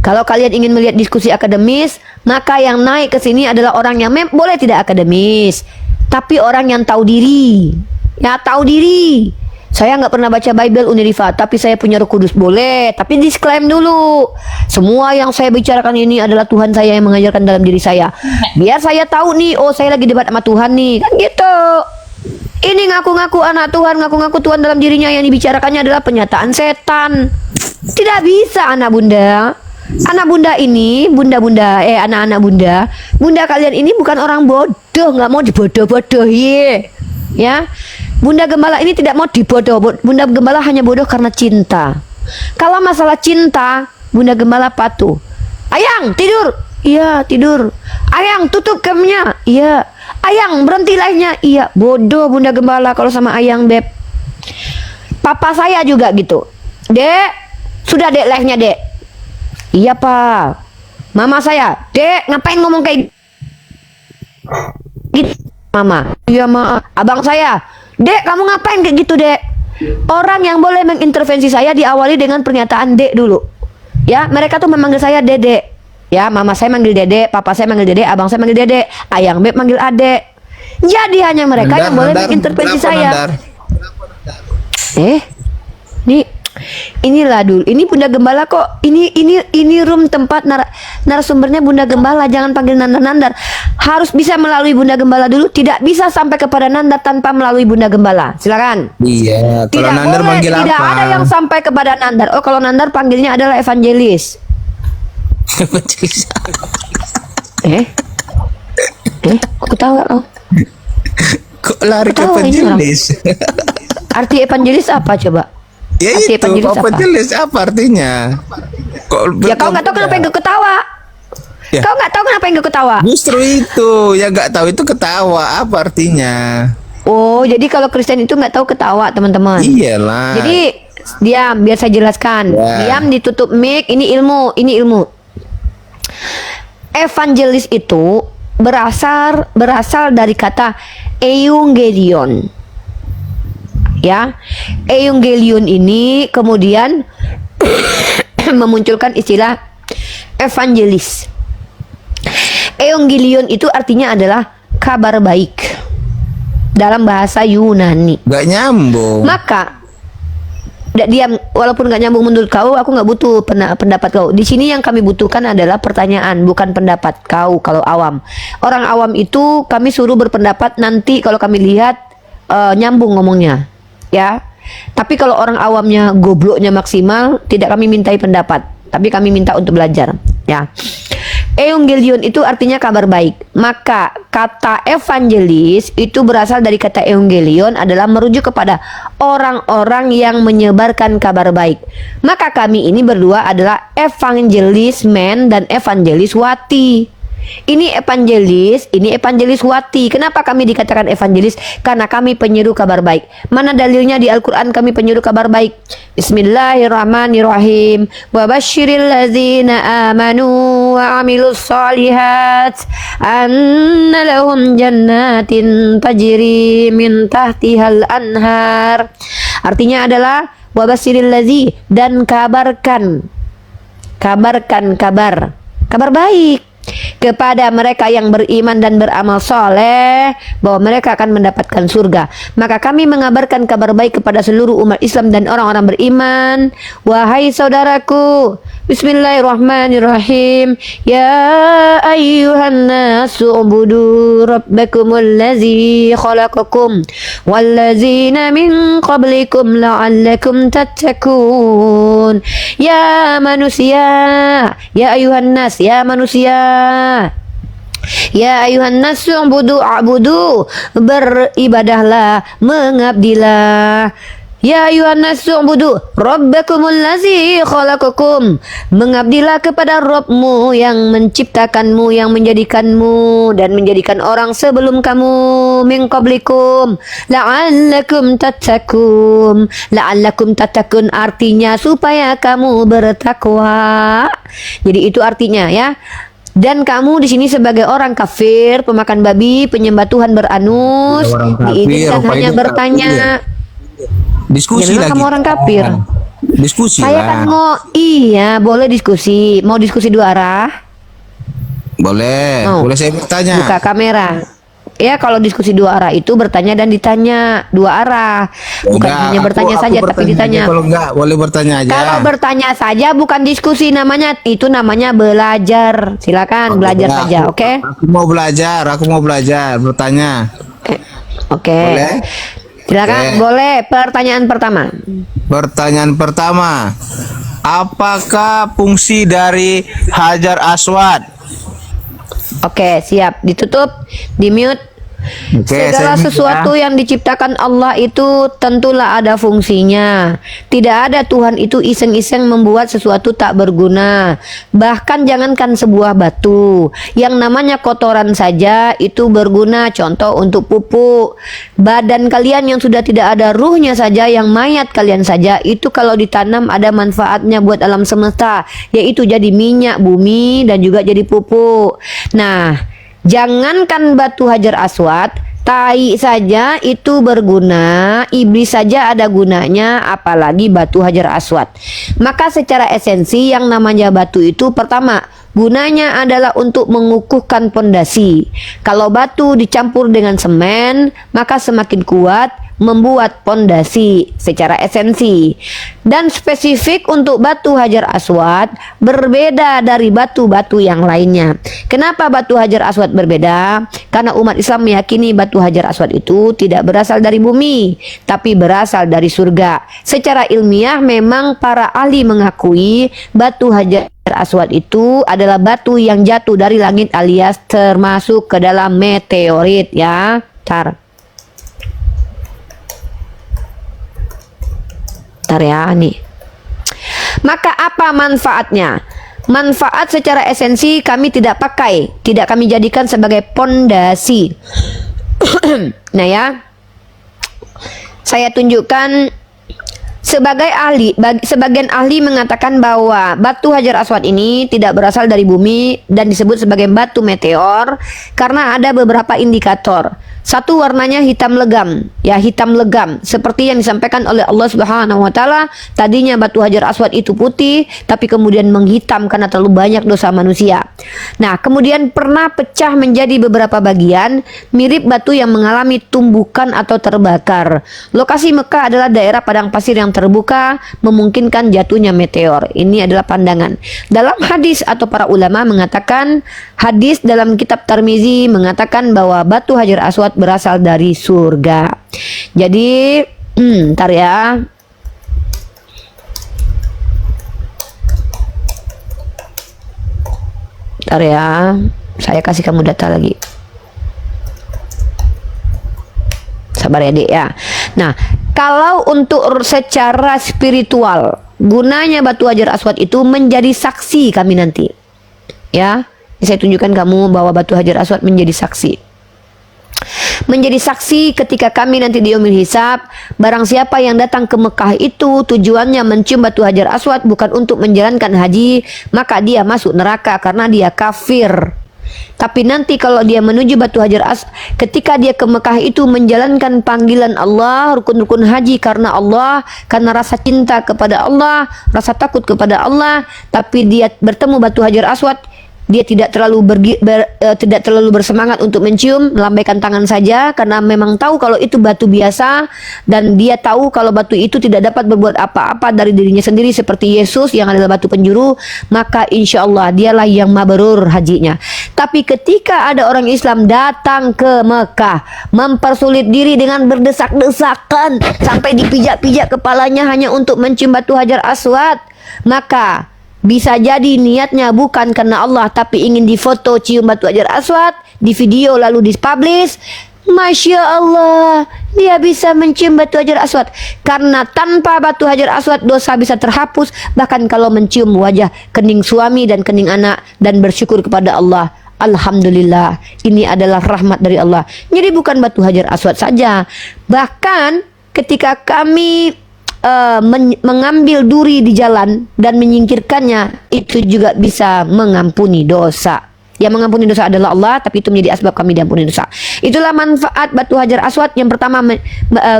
kalau kalian ingin melihat diskusi akademis, maka yang naik ke sini adalah orang yang boleh tidak akademis, tapi orang yang tahu diri. Ya tahu diri. Saya nggak pernah baca Bible Unirifa, tapi saya punya Roh Kudus. Boleh, tapi disclaim dulu. Semua yang saya bicarakan ini adalah Tuhan saya yang mengajarkan dalam diri saya. Biar saya tahu nih, oh saya lagi debat sama Tuhan nih, kan gitu. Ini ngaku-ngaku anak Tuhan, ngaku-ngaku Tuhan dalam dirinya, yang dibicarakannya adalah penyataan setan. Tidak bisa anak bunda. Anak bunda ini, anak-anak bunda. Bunda kalian ini bukan orang bodoh, nggak mau dibodoh-bodohi. Ya. Bunda Gembala ini tidak mau dibodoh. Bunda Gembala hanya bodoh karena cinta. Kalau masalah cinta, Bunda Gembala patuh. Ayang, tidur. Iya, tidur. Ayang, tutup camnya. Iya. Ayang, berhenti live-nya. Iya, bodoh Bunda Gembala kalau sama Ayang, Beb. Papa saya juga gitu. Dek, sudah Dek live-nya, Dek. Iya, Pak. Mama saya, Dek, ngapain ngomong kayak gitu? Mama. Iya, Ma. Abang saya, Dek, kamu ngapain kayak gitu, Dek? Orang yang boleh mengintervensi saya diawali dengan pernyataan Dek dulu. Ya, mereka tuh memanggil saya Dedek. Ya, mama saya manggil Dedek, papa saya manggil Dedek, abang saya manggil Dedek, Ayang Beb manggil Adek. Jadi hanya mereka yang boleh mengintervensi saya. Inilah dulu. Ini Bunda Gembala kok. Ini room tempat narasumbernya Bunda Gembala. Jangan panggil Nandar. Harus bisa melalui Bunda Gembala dulu. Tidak bisa sampai kepada Nandar tanpa melalui Bunda Gembala. Silakan. Iya. Kalau Nandar boleh, manggil tidak apa? ada yang sampai kepada Nandar. Oh, kalau Nandar panggilnya adalah evangelis. Aku tahu gak kau? Kok lari ke evangelis? Arti evangelis apa coba? Ya Arti itu, evangelis apa artinya? Ya kau nggak tahu kenapa yang ketawa? Ya. Kau nggak tahu kenapa yang ketawa? Justru itu, yang nggak tahu itu ketawa. Apa artinya? Oh, jadi kalau Kristen itu nggak tahu ketawa, teman-teman. Iyalah. Jadi diam, biar saya jelaskan. Ya. Diam, ditutup mic. Ini ilmu. Evangelis itu berasal dari kata euangelion. Ya, euangelion ini kemudian memunculkan istilah evangelis. Euangelion itu artinya adalah kabar baik dalam bahasa Yunani. Gak nyambung. Maka diam, walaupun nggak nyambung menurut kau, aku nggak butuh pendapat kau. Di sini yang kami butuhkan adalah pertanyaan, bukan pendapat kau. Kalau awam, orang awam itu kami suruh berpendapat nanti kalau kami lihat nyambung ngomongnya, ya. Tapi kalau orang awamnya gobloknya maksimal, tidak kami mintai pendapat, tapi kami minta untuk belajar, ya. Evangelion itu artinya kabar baik. Maka kata evangelis itu berasal dari kata evangelion, adalah merujuk kepada orang-orang yang menyebarkan kabar baik. Maka kami ini berdua adalah evangelis men dan evangelis wati. Ini evangelis wati. Kenapa kami dikatakan evangelis? Karena kami penyeru kabar baik. Mana dalilnya di Al-Quran kami penyeru kabar baik? Bismillahirrahmanirrahim. Wa basyiril ladzina amanu wa amilus solihat anna lahum jannatin tajri min tahtihal anhar. Artinya adalah wa basyiril ladzi, dan kabarkan kabar baik kepada mereka yang beriman dan beramal soleh, bahwa mereka akan mendapatkan surga. Maka kami mengabarkan kabar baik kepada seluruh umat Islam dan orang-orang beriman. Wahai saudaraku, bismillahirrahmanirrahim. Ya ayyuhan nasu ubudu rabbakumul ladzi khalaqakum walladzina min qablikum la'allakum tattaqun. Ya manusia, ya ayyuhan nas, ya manusia, ya ayuhan nasu a'budu, beribadahlah, mengabdilah. Ya ayuhan nasu a'budu rabbakumul ladzi khalaqakum, mengabdilah kepada Rabbmu yang menciptakanmu, yang menjadikanmu dan menjadikan orang sebelum kamu, min qablikum la'allakum tattaqun. La'allakum tattaqun artinya supaya kamu bertakwa. Jadi itu artinya, ya. Dan kamu di sini sebagai orang kafir, pemakan babi, penyembah Tuhan beranus, diizinkan hanya bertanya. Diskusi Ya, memang lagi. kamu orang kafir. Diskusi Saya lah. kan mau, iya boleh diskusi. Mau diskusi dua arah? Boleh. Mau. Boleh saya bertanya? Buka kamera. Ya, kalau diskusi dua arah itu bertanya dan ditanya, dua arah. Bukan Udah, hanya bertanya saja tapi bertanya ditanya. aja, kalau enggak boleh bertanya aja. Kalau bertanya saja bukan diskusi namanya, itu namanya belajar. Silakan belajar Enggak, saja, oke? Aku mau belajar, bertanya. Oke. Boleh? Silakan, Oke. boleh. Pertanyaan pertama. Pertanyaan pertama, apakah fungsi dari Hajar Aswad? Oke, siap. Ditutup, di mute. Oke, Segala saya mute sesuatu ya. yang diciptakan Allah itu tentulah ada fungsinya. Tidak ada Tuhan itu iseng-iseng membuat sesuatu tak berguna. Bahkan jangankan sebuah batu, yang namanya kotoran saja itu berguna. Contoh untuk pupuk. Badan kalian yang sudah tidak ada ruhnya saja, yang mayat kalian saja, itu kalau ditanam ada manfaatnya buat alam semesta, yaitu jadi minyak bumi dan juga jadi pupuk. Nah, jangankan batu Hajar Aswad, tai saja itu berguna, iblis saja ada gunanya, apalagi batu Hajar Aswad. Maka secara esensi yang namanya batu itu, pertama, gunanya adalah untuk mengukuhkan pondasi. Kalau batu dicampur dengan semen, maka semakin kuat, membuat pondasi secara esensi. Dan spesifik untuk batu Hajar Aswad berbeda dari batu-batu yang lainnya. Kenapa batu Hajar Aswad berbeda? Karena umat Islam meyakini batu Hajar Aswad itu tidak berasal dari bumi, tapi berasal dari surga. Secara ilmiah memang para ahli mengakui batu Hajar Aswad itu adalah batu yang jatuh dari langit alias termasuk ke dalam meteorit, ya. Ntar ya nih. Maka apa manfaatnya? Manfaat secara esensi kami tidak pakai, tidak kami jadikan sebagai pondasi. Nah ya, saya tunjukkan sebagai ahli. Sebagian ahli mengatakan bahwa batu Hajar Aswad ini tidak berasal dari bumi dan disebut sebagai batu meteor karena ada beberapa indikator. Satu warnanya hitam legam, ya hitam legam, seperti yang disampaikan oleh Allah Subhanahu wa taala. Tadinya batu Hajar Aswad itu putih, tapi kemudian menghitam karena terlalu banyak dosa manusia. Nah, kemudian pernah pecah menjadi beberapa bagian, mirip batu yang mengalami tumbukan atau terbakar. Lokasi Mekah adalah daerah padang pasir yang terbuka, memungkinkan jatuhnya meteor. Ini adalah pandangan. Dalam hadis atau para ulama mengatakan, hadis dalam kitab Tirmizi mengatakan bahwa batu Hajar Aswad berasal dari surga. Jadi, ntar ya. Ntar ya. Saya kasih kamu data lagi. Sabar ya, Dek ya. Nah, kalau untuk secara spiritual, gunanya batu Hajar Aswad itu menjadi saksi kami nanti. Ya, saya tunjukkan kamu bahwa batu Hajar Aswad menjadi saksi. Menjadi saksi ketika kami nanti di yaumil hisab. Barang siapa yang datang ke Mekah itu tujuannya mencium batu Hajar Aswad bukan untuk menjalankan haji, maka dia masuk neraka karena dia kafir. Tapi nanti kalau dia menuju batu Hajar Aswad, ketika dia ke Mekah itu menjalankan panggilan Allah, rukun-rukun haji karena Allah, karena rasa cinta kepada Allah, rasa takut kepada Allah, tapi dia bertemu batu Hajar Aswad, dia tidak terlalu tidak terlalu bersemangat untuk mencium, melambaikan tangan saja karena memang tahu kalau itu batu biasa, dan dia tahu kalau batu itu tidak dapat berbuat apa-apa dari dirinya sendiri seperti Yesus yang adalah batu penjuru, maka insya Allah dialah yang mabrur hajinya. Tapi ketika ada orang Islam datang ke Mekah, mempersulit diri dengan berdesak-desakan sampai dipijak-pijak kepalanya hanya untuk mencium batu Hajar Aswad, maka bisa jadi niatnya bukan karena Allah, tapi ingin difoto cium batu Hajar Aswad, di video lalu dipublish. Masya Allah, dia bisa mencium batu Hajar Aswad. Karena tanpa batu Hajar Aswad dosa bisa terhapus, bahkan kalau mencium wajah kening suami dan kening anak, dan bersyukur kepada Allah. Alhamdulillah, ini adalah rahmat dari Allah. Jadi bukan batu Hajar Aswad saja, bahkan ketika kami mengambil duri di jalan dan menyingkirkannya, itu juga bisa mengampuni dosa. Yang mengampuni dosa adalah Allah, tapi itu menjadi asbab kami diampuni dosa. Itulah manfaat batu Hajar Aswad. Yang pertama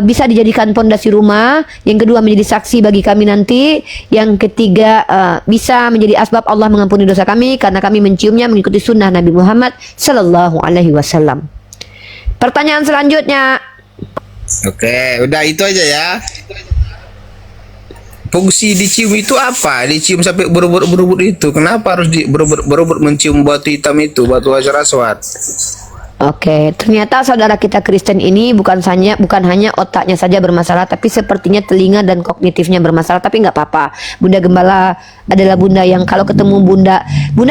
bisa dijadikan pondasi rumah, yang kedua menjadi saksi bagi kami nanti, yang ketiga bisa menjadi asbab Allah mengampuni dosa kami karena kami menciumnya mengikuti sunnah Nabi Muhammad Sallallahu Alaihi Wasallam. Pertanyaan selanjutnya. Oke, udah itu aja ya. Fungsi dicium itu apa? Dicium sampai berubut itu. Kenapa harus berubut mencium batu hitam itu, batu Hajar Aswad? Oke, ternyata saudara kita Kristen ini bukan hanya otaknya saja bermasalah, tapi sepertinya telinga dan kognitifnya bermasalah. Tapi nggak apa-apa. Bunda Gembala adalah bunda yang kalau ketemu bunda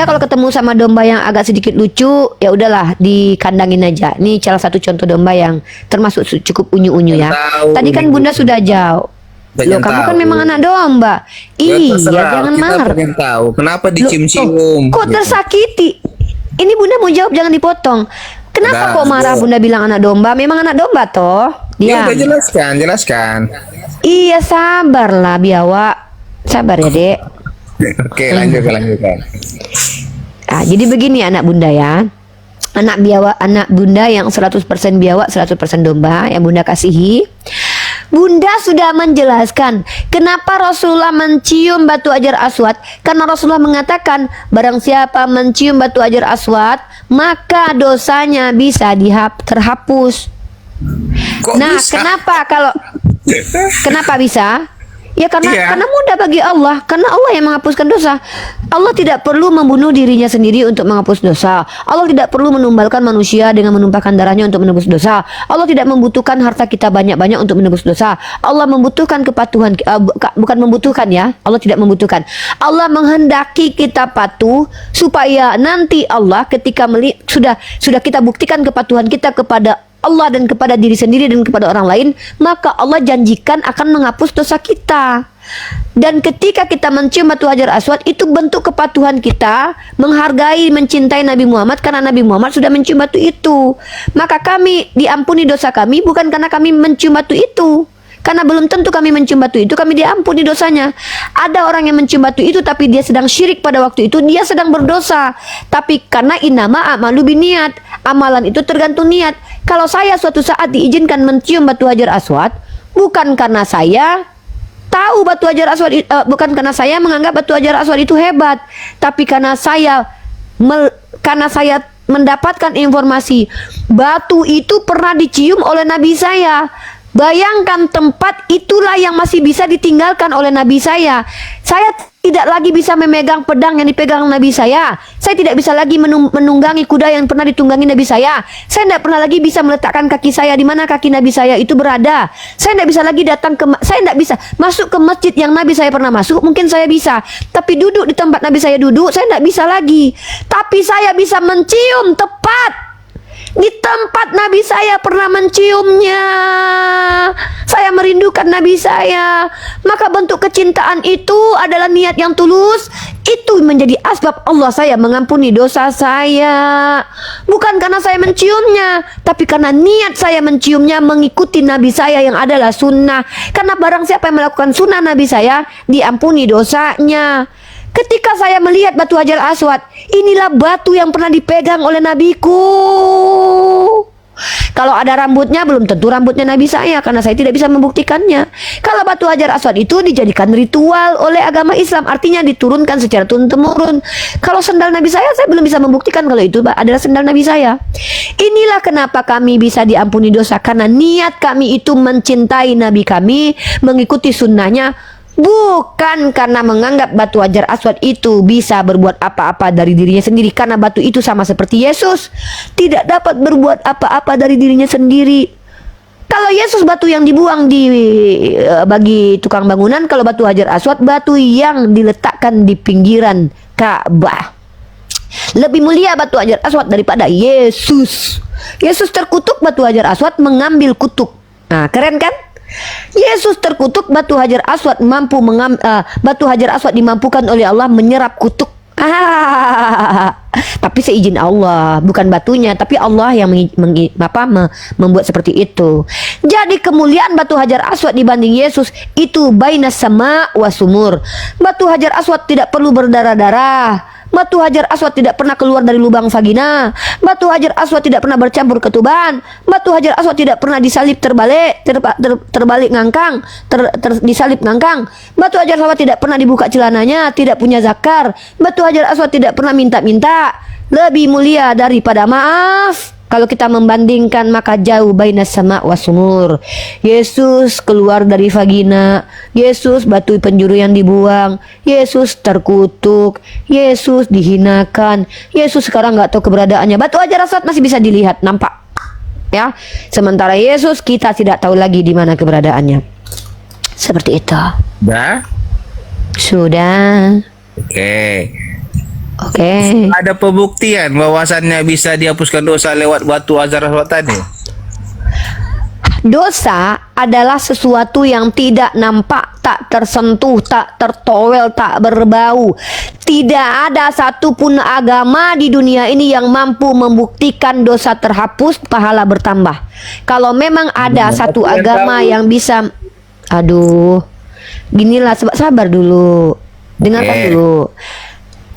kalau ketemu sama domba yang agak sedikit lucu, ya udahlah dikandangin aja. Ini salah satu contoh domba yang termasuk cukup unyu-unyu ya. Tadi kan bunda sudah jauh. Loh, kamu kan memang anak domba. Ya, Iya, terserah. jangan Kita marah. pengen tahu kenapa Loh, dicium-cium. kok tersakiti? Ini bunda mau jawab, jangan dipotong. Kenapa Udah, kok marah bunda bilang anak domba? Memang anak domba toh. Ya Diam. udah jelaskan. Iya, sabarlah biawa. Sabar ya, Dek. Oke, lanjutkan. Ah, jadi begini anak bunda ya. Anak bunda yang 100% biawak, 100% domba yang bunda kasihi. Bunda sudah menjelaskan kenapa Rasulullah mencium batu Hajar Aswad. Karena Rasulullah mengatakan barang siapa mencium batu Hajar Aswad, maka dosanya bisa terhapus. Kok Nah, bisa? kenapa bisa? Ya karena Iya. mudah bagi Allah, karena Allah yang menghapuskan dosa. Allah tidak perlu membunuh dirinya sendiri untuk menghapus dosa. Allah tidak perlu menumbalkan manusia dengan menumpahkan darahnya untuk menebus dosa. Allah tidak membutuhkan harta kita banyak-banyak untuk menebus dosa. Allah membutuhkan kepatuhan, bukan membutuhkan ya. Allah tidak membutuhkan. Allah menghendaki kita patuh supaya nanti Allah ketika sudah kita buktikan kepatuhan kita kepada Allah dan kepada diri sendiri dan kepada orang lain, maka Allah janjikan akan menghapus dosa kita. Dan ketika kita mencium batu Hajar Aswad, itu bentuk kepatuhan kita, menghargai, mencintai Nabi Muhammad karena Nabi Muhammad sudah mencium batu itu. Maka kami diampuni dosa kami bukan karena kami mencium batu itu, Karena belum tentu kami mencium batu itu kami diampuni dosanya. Ada orang yang mencium batu itu tapi dia sedang syirik pada waktu itu, dia sedang berdosa. Tapi karena inama amalu biniat, amalan itu tergantung niat. Kalau saya suatu saat diizinkan mencium batu Hajar Aswad, bukan karena saya tahu batu Hajar Aswad, bukan karena saya menganggap batu Hajar Aswad itu hebat, tapi karena saya mendapatkan informasi batu itu pernah dicium oleh Nabi saya. Bayangkan tempat itulah yang masih bisa ditinggalkan oleh Nabi saya. Saya tidak lagi bisa memegang pedang yang dipegang Nabi saya. Saya tidak bisa lagi menunggangi kuda yang pernah ditunggangi Nabi saya. Saya tidak pernah lagi bisa meletakkan kaki saya di mana kaki Nabi saya itu berada. Saya tidak bisa lagi saya tidak bisa masuk ke masjid yang Nabi saya pernah masuk. Mungkin saya bisa, tapi duduk di tempat Nabi saya duduk, saya tidak bisa lagi. Tapi saya bisa mencium tepat di tempat Nabi saya pernah menciumnya. Saya merindukan Nabi saya. Maka bentuk kecintaan itu adalah niat yang tulus. Itu menjadi asbab Allah saya mengampuni dosa saya. Bukan karena saya menciumnya, tapi karena niat saya menciumnya mengikuti Nabi saya yang adalah sunnah. Karena barang siapa yang melakukan sunnah Nabi saya, diampuni dosanya. Ketika saya melihat batu Hajar Aswad, inilah batu yang pernah dipegang oleh nabiku. Kalau ada rambutnya, belum tentu rambutnya Nabi saya, karena saya tidak bisa membuktikannya. Kalau batu Hajar Aswad itu dijadikan ritual oleh agama Islam, artinya diturunkan secara turun-temurun. Kalau sendal Nabi saya belum bisa membuktikan kalau itu adalah sendal Nabi saya. Inilah kenapa kami bisa diampuni dosa, karena niat kami itu mencintai Nabi kami, mengikuti sunnahnya. Bukan karena menganggap batu Hajar Aswad itu bisa berbuat apa-apa dari dirinya sendiri. Karena batu itu sama seperti Yesus, tidak dapat berbuat apa-apa dari dirinya sendiri. Kalau Yesus batu yang dibuang bagi tukang bangunan, kalau batu Hajar Aswad batu yang diletakkan di pinggiran Ka'bah. Lebih mulia batu Hajar Aswad daripada Yesus. Yesus terkutuk, batu Hajar Aswad mengambil kutuk. Nah, keren kan? Yesus terkutuk, batu Hajar Aswad batu Hajar Aswad dimampukan oleh Allah menyerap kutuk. Tapi seizin Allah, bukan batunya, tapi Allah yang membuat seperti itu. Jadi kemuliaan batu Hajar Aswad dibanding Yesus itu bainas sama wa sumur. Batu Hajar Aswad tidak perlu berdarah-darah. Batu Hajar Aswad tidak pernah keluar dari lubang vagina. Batu Hajar Aswad tidak pernah bercampur ketuban. Batu Hajar Aswad tidak pernah disalib terbalik ngangkang, disalib ngangkang. Batu Hajar Aswad tidak pernah dibuka celananya, tidak punya zakar. Batu Hajar Aswad tidak pernah minta-minta. Lebih mulia daripada maaf. Kalau kita membandingkan, maka jauh bainas sama wa sumur. Yesus keluar dari vagina, Yesus batu penjuru yang dibuang, Yesus terkutuk, Yesus dihinakan, Yesus sekarang nggak tahu keberadaannya. Batu Hajar Aswad masih bisa dilihat, nampak, ya. Sementara Yesus kita tidak tahu lagi di mana keberadaannya. Seperti itu. Sudah. Oke. Ada pembuktian bahwasannya bisa dihapuskan dosa lewat batu Hajar Aswad tadi? Dosa adalah sesuatu yang tidak nampak, tak tersentuh, tak tertowel, tak berbau. Tidak ada satupun agama di dunia ini yang mampu membuktikan dosa terhapus, pahala bertambah. Kalau memang ada satu agama yang bisa, ginilah, sabar dulu, dengarkan dulu.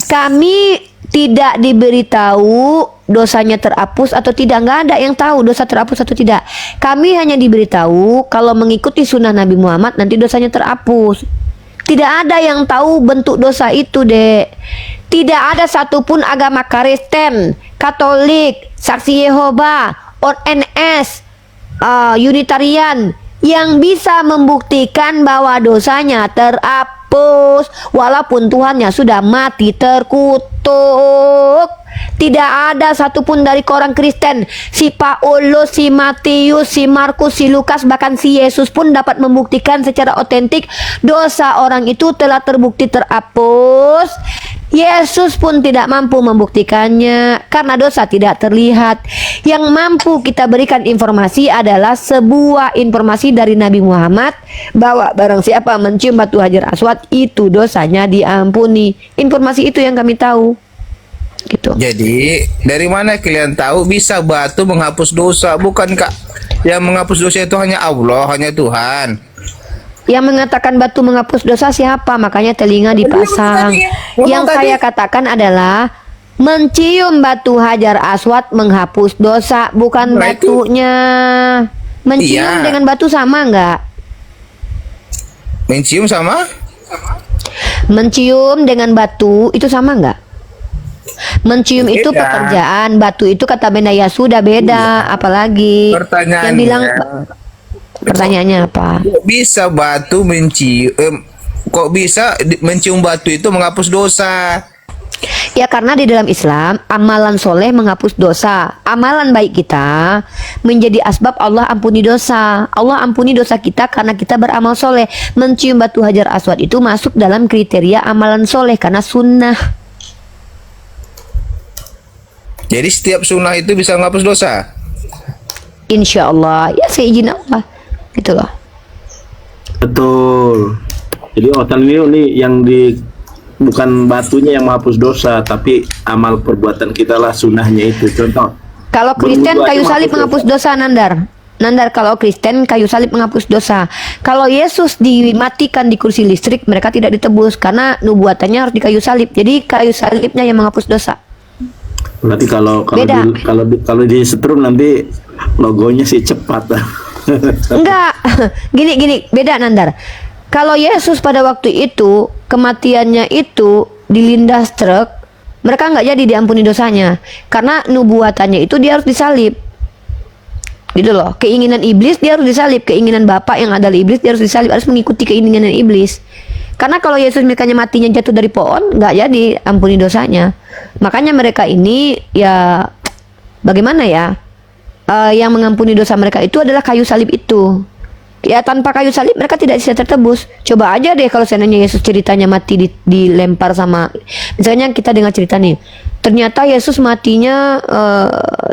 Kami tidak diberitahu dosanya terhapus atau tidak. Nggak ada yang tahu dosa terhapus atau tidak. Kami hanya diberitahu kalau mengikuti sunnah Nabi Muhammad nanti dosanya terhapus. Tidak ada yang tahu bentuk dosa itu, Dek. Tidak ada satupun agama Kristen, Katolik, Saksi Yehova, ONS, Unitarian yang bisa membuktikan bahwa dosanya terhapus walaupun Tuhannya sudah mati terkutuk. Tidak ada satupun dari orang Kristen, si Paulus, si Matius, si Markus, si Lukas, bahkan si Yesus pun dapat membuktikan secara otentik dosa orang itu telah terbukti terhapus. Yesus pun tidak mampu membuktikannya karena dosa tidak terlihat. Yang mampu kita berikan informasi adalah sebuah informasi dari Nabi Muhammad bahwa barang siapa mencium batu Hajar Aswad itu dosanya diampuni. Informasi itu yang kami tahu. Gitu. Jadi dari mana kalian tahu bisa batu menghapus dosa? Bukan Kak? Yang menghapus dosa itu hanya Allah, hanya Tuhan. Yang mengatakan batu menghapus dosa siapa? Makanya telinga dipasang. Yang saya katakan adalah mencium batu Hajar Aswad menghapus dosa, bukan Nah, itu- batunya. Mencium Iya. dengan batu sama nggak? Mencium sama? Mencium dengan batu itu sama nggak? Mencium itu Beda. pekerjaan, batu itu kata benda ya sudah beda. Apalagi yang bilang pertanyaannya apa? Kok bisa batu mencium? Kok bisa mencium batu itu menghapus dosa? Ya karena di dalam Islam amalan soleh menghapus dosa. Amalan baik kita menjadi asbab Allah ampuni dosa. Allah ampuni dosa kita karena kita beramal soleh. Mencium batu Hajar Aswad itu masuk dalam kriteria amalan soleh karena sunnah. Jadi setiap sunnah itu bisa menghapus dosa. Insya Allah ya seizin Allah gitu loh. Betul. Jadi otan ini yang bukan batunya yang menghapus dosa, tapi amal perbuatan kita lah sunnahnya itu. Contoh. Kalau Kristen Berwudu aja kayu salib menghapus menghapus dosa, Nandar kalau Kristen kayu salib menghapus dosa. Kalau Yesus dimatikan di kursi listrik, mereka tidak ditebus karena nubuatannya harus di kayu salib. Jadi kayu salibnya yang menghapus dosa. Berarti Beda. kalau di setrum nanti logonya sih cepat. Enggak, gini, beda Nandar. Kalau Yesus pada waktu itu kematiannya itu dilindas truk, mereka nggak jadi diampuni dosanya karena nubuatannya itu dia harus disalib. Gitu loh. Keinginan iblis dia harus disalib, keinginan bapak yang adalah iblis dia harus disalib, harus mengikuti keinginan iblis. Karena kalau Yesus misalnya matinya jatuh dari pohon, nggak jadi ampuni dosanya. Makanya mereka ini ya bagaimana ya? Yang mengampuni dosa mereka itu adalah kayu salib itu. Ya tanpa kayu salib mereka tidak bisa tertebus. Coba aja deh kalau seandainya Yesus ceritanya mati dilempar sama, misalnya kita dengar cerita nih, ternyata Yesus matinya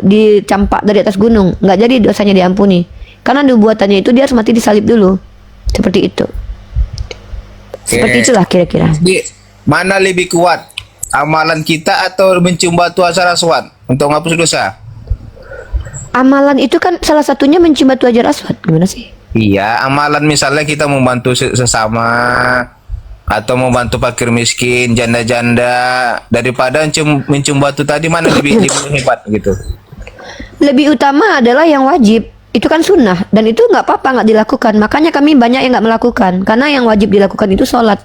dicampak dari atas gunung, nggak jadi dosanya diampuni. Karena nubuatannya itu dia harus mati disalib dulu. Seperti itu. Seperti itulah kira-kira. Jadi, mana lebih kuat? Amalan kita atau mencium batu Hajar Aswad untuk menghapus dosa? Amalan itu kan salah satunya mencium batu Hajar Aswad. Gimana sih? Iya, amalan misalnya kita membantu sesama atau membantu fakir miskin, janda-janda, daripada mencium batu tadi, mana lebih hebat gitu. Lebih utama adalah yang wajib. Itu kan sunnah dan itu nggak apa-apa nggak dilakukan. Makanya kami banyak yang nggak melakukan karena yang wajib dilakukan itu sholat,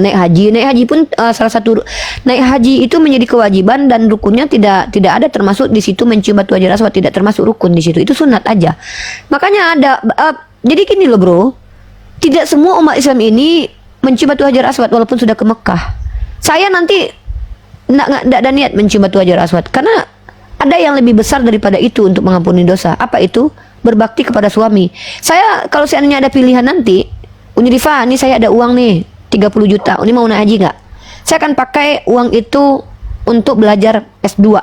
naik haji pun salah satu naik haji itu menjadi kewajiban dan rukunnya tidak ada termasuk di situ mencium batu Hajar Aswad, tidak termasuk rukun di situ, itu sunat aja. Makanya ada jadi gini loh bro, tidak semua umat Islam ini mencium batu Hajar Aswad walaupun sudah ke Mekah. Saya nanti nggak ada niat mencium batu Hajar Aswad karena ada yang lebih besar daripada itu untuk mengampuni dosa. Apa itu? Berbakti kepada suami. Saya kalau seandainya ada pilihan nanti, Uni Rifa, ini saya ada uang nih 30 juta. Uni mau naik haji nggak? Saya akan pakai uang itu untuk belajar S2.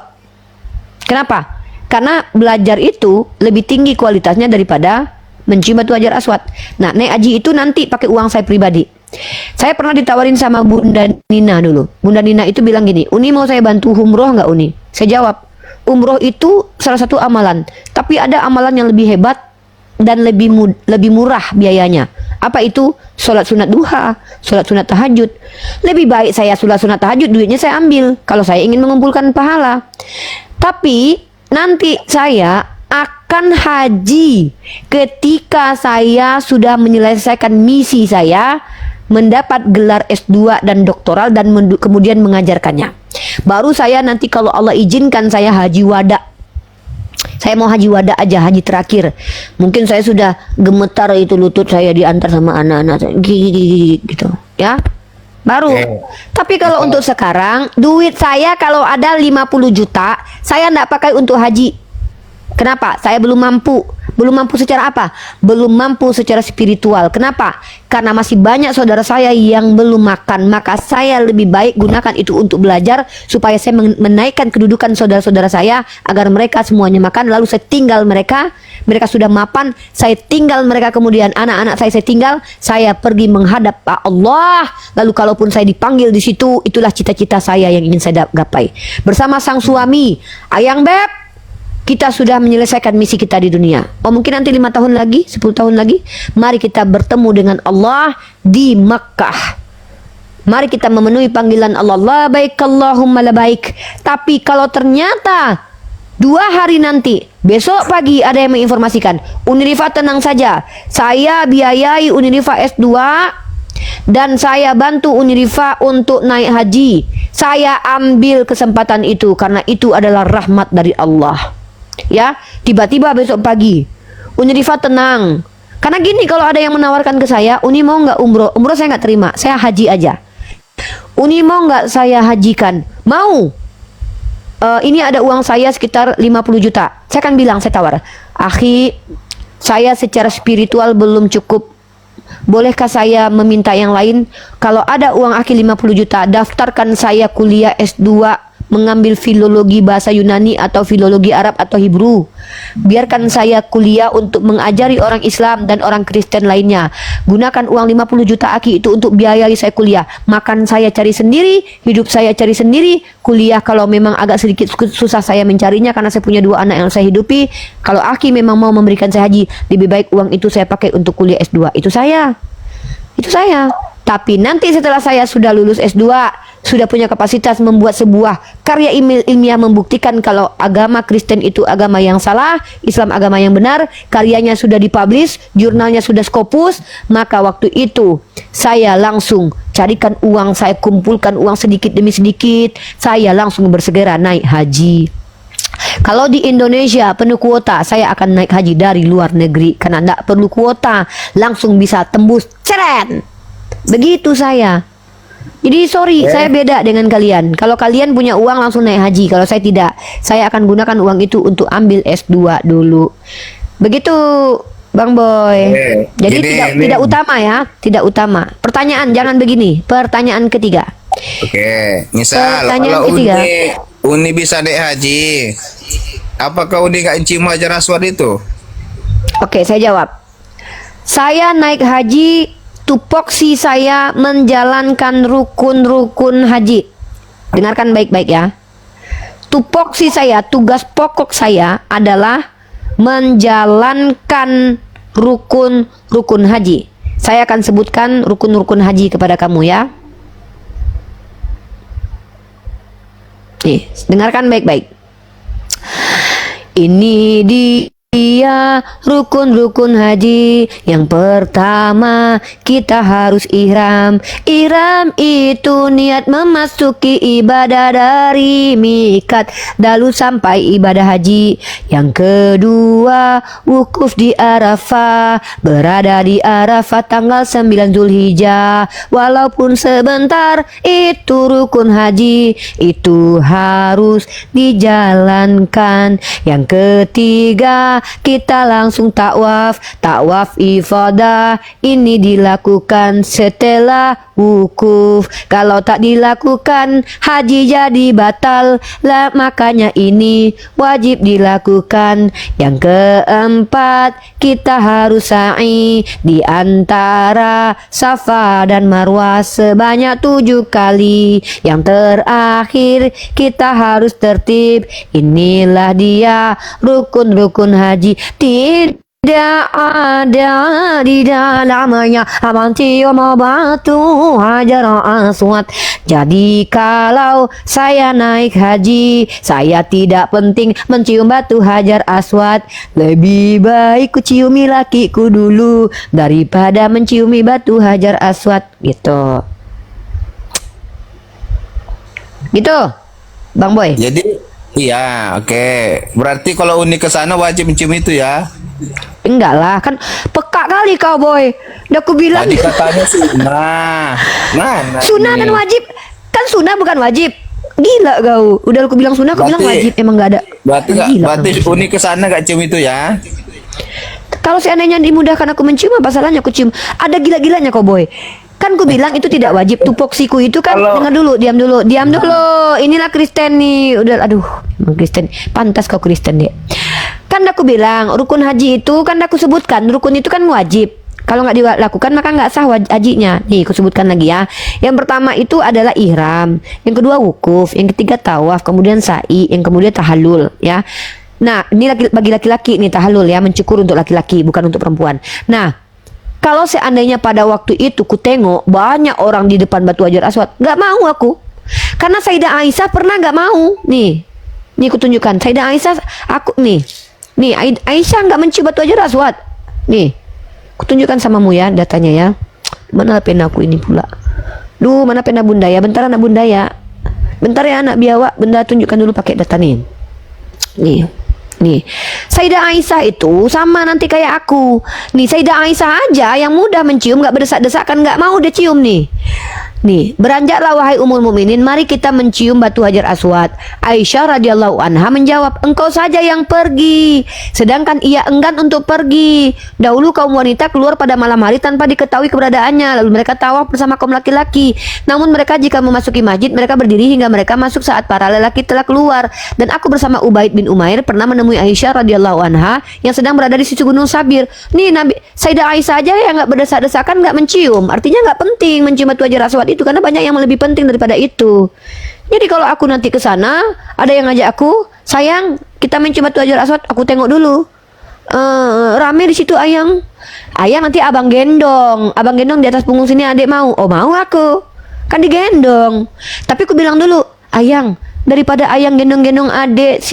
Kenapa? Karena belajar itu lebih tinggi kualitasnya daripada mencium batu Hajar Aswad. Nah, naik haji itu nanti pakai uang saya pribadi. Saya pernah ditawarin sama Bunda Nina dulu. Bunda Nina itu bilang gini, Uni mau saya bantu umroh nggak Uni? Saya jawab, umroh itu salah satu amalan, tapi ada amalan yang lebih hebat dan lebih murah biayanya. Apa itu? Sholat sunat duha, sholat sunat tahajud. Lebih baik saya sholat sunat tahajud, duitnya saya ambil kalau saya ingin mengumpulkan pahala. Tapi nanti saya akan haji ketika saya sudah menyelesaikan misi saya, mendapat gelar S2 dan doktoral dan kemudian mengajarkannya. Baru saya nanti kalau Allah izinkan saya haji wada. Saya mau haji wada aja, haji terakhir. Mungkin saya sudah gemetar itu lutut saya diantar sama anak-anak saya. Gitu, ya. Baru. Tapi kalau untuk sekarang, duit saya kalau ada 50 juta, saya enggak pakai untuk haji. Kenapa? Saya belum mampu. Belum mampu secara apa? Belum mampu secara spiritual. Kenapa? Karena masih banyak saudara saya yang belum makan. Maka saya lebih baik gunakan itu untuk belajar supaya saya menaikkan kedudukan saudara-saudara saya agar mereka semuanya makan. Lalu saya tinggal mereka sudah mapan, saya tinggal mereka, kemudian anak-anak saya tinggal, saya pergi menghadap Pak Allah. Lalu kalaupun saya dipanggil di situ, itulah cita-cita saya yang ingin saya gapai. Bersama sang suami, Ayang Beb, kita sudah menyelesaikan misi kita di dunia. Oh mungkin nanti 5 tahun lagi, 10 tahun lagi, mari kita bertemu dengan Allah di Makkah. Mari kita memenuhi panggilan Allah. La baik Allahumma la baik. Tapi kalau ternyata 2 hari nanti, besok pagi ada yang menginformasikan, Unirifa tenang saja, saya biayai Unirifa S2 dan saya bantu Unirifa untuk naik haji. Saya ambil kesempatan itu karena itu adalah rahmat dari Allah. Ya, tiba-tiba besok pagi, Unirifa tenang. Karena gini, kalau ada yang menawarkan ke saya, Uni mau nggak umroh? Umroh saya nggak terima, saya haji aja. Uni mau nggak saya hajikan? Mau. Ini ada uang saya sekitar 50 juta. Saya akan bilang, saya tawar, akhi, saya secara spiritual belum cukup. Bolehkah saya meminta yang lain? Kalau ada uang akhi 50 juta, daftarkan saya kuliah S2 mengambil filologi bahasa Yunani atau filologi Arab atau Hebrew. Biarkan saya kuliah untuk mengajari orang Islam dan orang Kristen lainnya. Gunakan uang 50 juta akhi itu untuk biayai saya kuliah. Makan saya cari sendiri, hidup saya cari sendiri. Kuliah kalau memang agak sedikit susah saya mencarinya karena saya punya 2 anak yang saya hidupi. Kalau akhi memang mau memberikan saya haji, lebih baik uang itu saya pakai untuk kuliah S2. Itu saya. Tapi nanti setelah saya sudah lulus S2, sudah punya kapasitas membuat sebuah karya ilmiah membuktikan kalau agama Kristen itu agama yang salah, Islam agama yang benar, karyanya sudah dipublish, jurnalnya sudah Scopus, maka waktu itu saya langsung carikan uang, saya kumpulkan uang sedikit demi sedikit, saya langsung bersegera naik haji. Kalau di Indonesia penuh kuota, saya akan naik haji dari luar negeri karena tidak perlu kuota, langsung bisa tembus ceren. Begitu saya. Jadi sorry, saya beda dengan kalian. Kalau kalian punya uang langsung naik haji, kalau saya tidak. Saya akan gunakan uang itu untuk ambil S2 dulu. Begitu, Bang Boy. Jadi tidak utama ya, tidak utama. Pertanyaan jangan begini. Pertanyaan ketiga. Oke, misal Pertanyaan kalau ketiga. Uni bisa naik haji, apakah Uni nggak cium Hajar Aswad itu? Oke, saya jawab. Saya naik haji, tupoksi saya menjalankan rukun-rukun haji. Dengarkan baik-baik ya. Tupoksi saya, tugas pokok saya adalah menjalankan rukun-rukun haji. Saya akan sebutkan rukun-rukun haji kepada kamu ya. Nih, dengarkan baik-baik. Ini dia rukun-rukun haji. Yang pertama, kita harus ihram. Ihram itu niat memasuki ibadah dari mikat lalu sampai ibadah haji. Yang kedua, wukuf di Arafah, berada di Arafah tanggal 9 Zulhijjah. Walaupun sebentar, itu rukun haji, itu harus dijalankan. Yang ketiga, kita langsung takwaf. Takwaf ifadah ini dilakukan setelah wukuf. Kalau tak dilakukan, haji jadi batal lah, makanya ini wajib dilakukan. Yang keempat, kita harus sa'i di antara Safa dan Marwah sebanyak 7 kali. Yang terakhir, kita harus tertib. Inilah dia rukun-rukun haji. Tidak ada di dalamnya mencium batu Hajar Aswad. Jadi kalau saya naik haji, saya tidak penting mencium batu Hajar Aswad. Lebih baik ku ciumi lakiku dulu daripada menciumi batu Hajar Aswad. Gitu, Bang Boy. Jadi iya, oke. Berarti kalau Uni ke sana wajib mencium itu ya? Enggak lah, kan peka kali kau Boy. Udah aku bilang Tadi katanya sunnah. Mana? sunnah ini? dan wajib. Kan sunnah bukan wajib. Gila kau. Udah aku bilang sunnah, aku bilang Berarti- wajib. Emang nggak ada. Gila Berarti kau. Uni ke sana gak cium itu ya? Kalau seandainya dimudahkan aku mencium, apa salahnya aku cium? Ada gila-gilanya kau Boy. Kan ku bilang itu tidak wajib. Tupoksiku itu kan, Kalau- dengar dulu, diam dulu. Inilah Kristen nih. Udah, aduh, emang Kristen. Pantas kau Kristen deh. Kan aku bilang rukun haji itu kan aku sebutkan rukun itu kan wajib. Kalau nggak dilakukan maka nggak sah hajinya. Nih, aku sebutkan lagi ya. Yang pertama itu adalah ihram. Yang kedua wukuf. Yang ketiga tawaf. Kemudian sa'i. Yang kemudian tahallul. Ya. Nah, ini bagi laki-laki nih tahallul ya, mencukur untuk laki-laki bukan untuk perempuan. Nah, kalau seandainya pada waktu itu ku tengok banyak orang di depan batu Hajar Aswad, nggak mau aku. Karena Sayyidah Aisyah pernah nggak mau. Nih ku tunjukkan. Sayyidah Aisyah, nih Aisyah nggak mencium batu Hajar Aswad. Nih, ku tunjukkan samamu ya datanya ya. Mana pena aku ini pula? Duh, mana pena bunda ya? Bentar anak bunda ya. Bentar ya anak biawak, bunda tunjukkan dulu pakai data nih. Nih, Sayyidah Aisyah itu sama nanti kayak aku. Nih, Sayyidah Aisyah aja yang mudah mencium, nggak berdesak-desakan, nggak mau dia cium nih. Nih, beranjaklah wahai ummul mukminin, mari kita mencium batu Hajar Aswad. Aisyah radhiyallahu anha menjawab, engkau saja yang pergi, sedangkan ia enggan untuk pergi. Dahulu kaum wanita keluar pada malam hari tanpa diketahui keberadaannya, lalu mereka tawaf bersama kaum laki-laki. Namun mereka jika memasuki masjid, mereka berdiri hingga mereka masuk saat para lelaki telah keluar. Dan aku bersama Ubaid bin Umair pernah menemui Aisyah radhiyallahu anha yang sedang berada di sisi gunung Sabir. Nih, Sayyidah Aisyah aja yang nggak berdesak-desakan, nggak mencium, artinya nggak penting mencium batu Hajar Aswad itu, karena banyak yang lebih penting daripada itu. Jadi kalau aku nanti ke sana, ada yang ngajak aku, sayang kita mencium batu Hajar Aswad, aku tengok dulu. Rame di situ ayang nanti abang gendong di atas punggung sini, adik mau? Oh mau aku, kan digendong. Tapi aku bilang dulu, ayang, daripada ayang gendong-gendong adik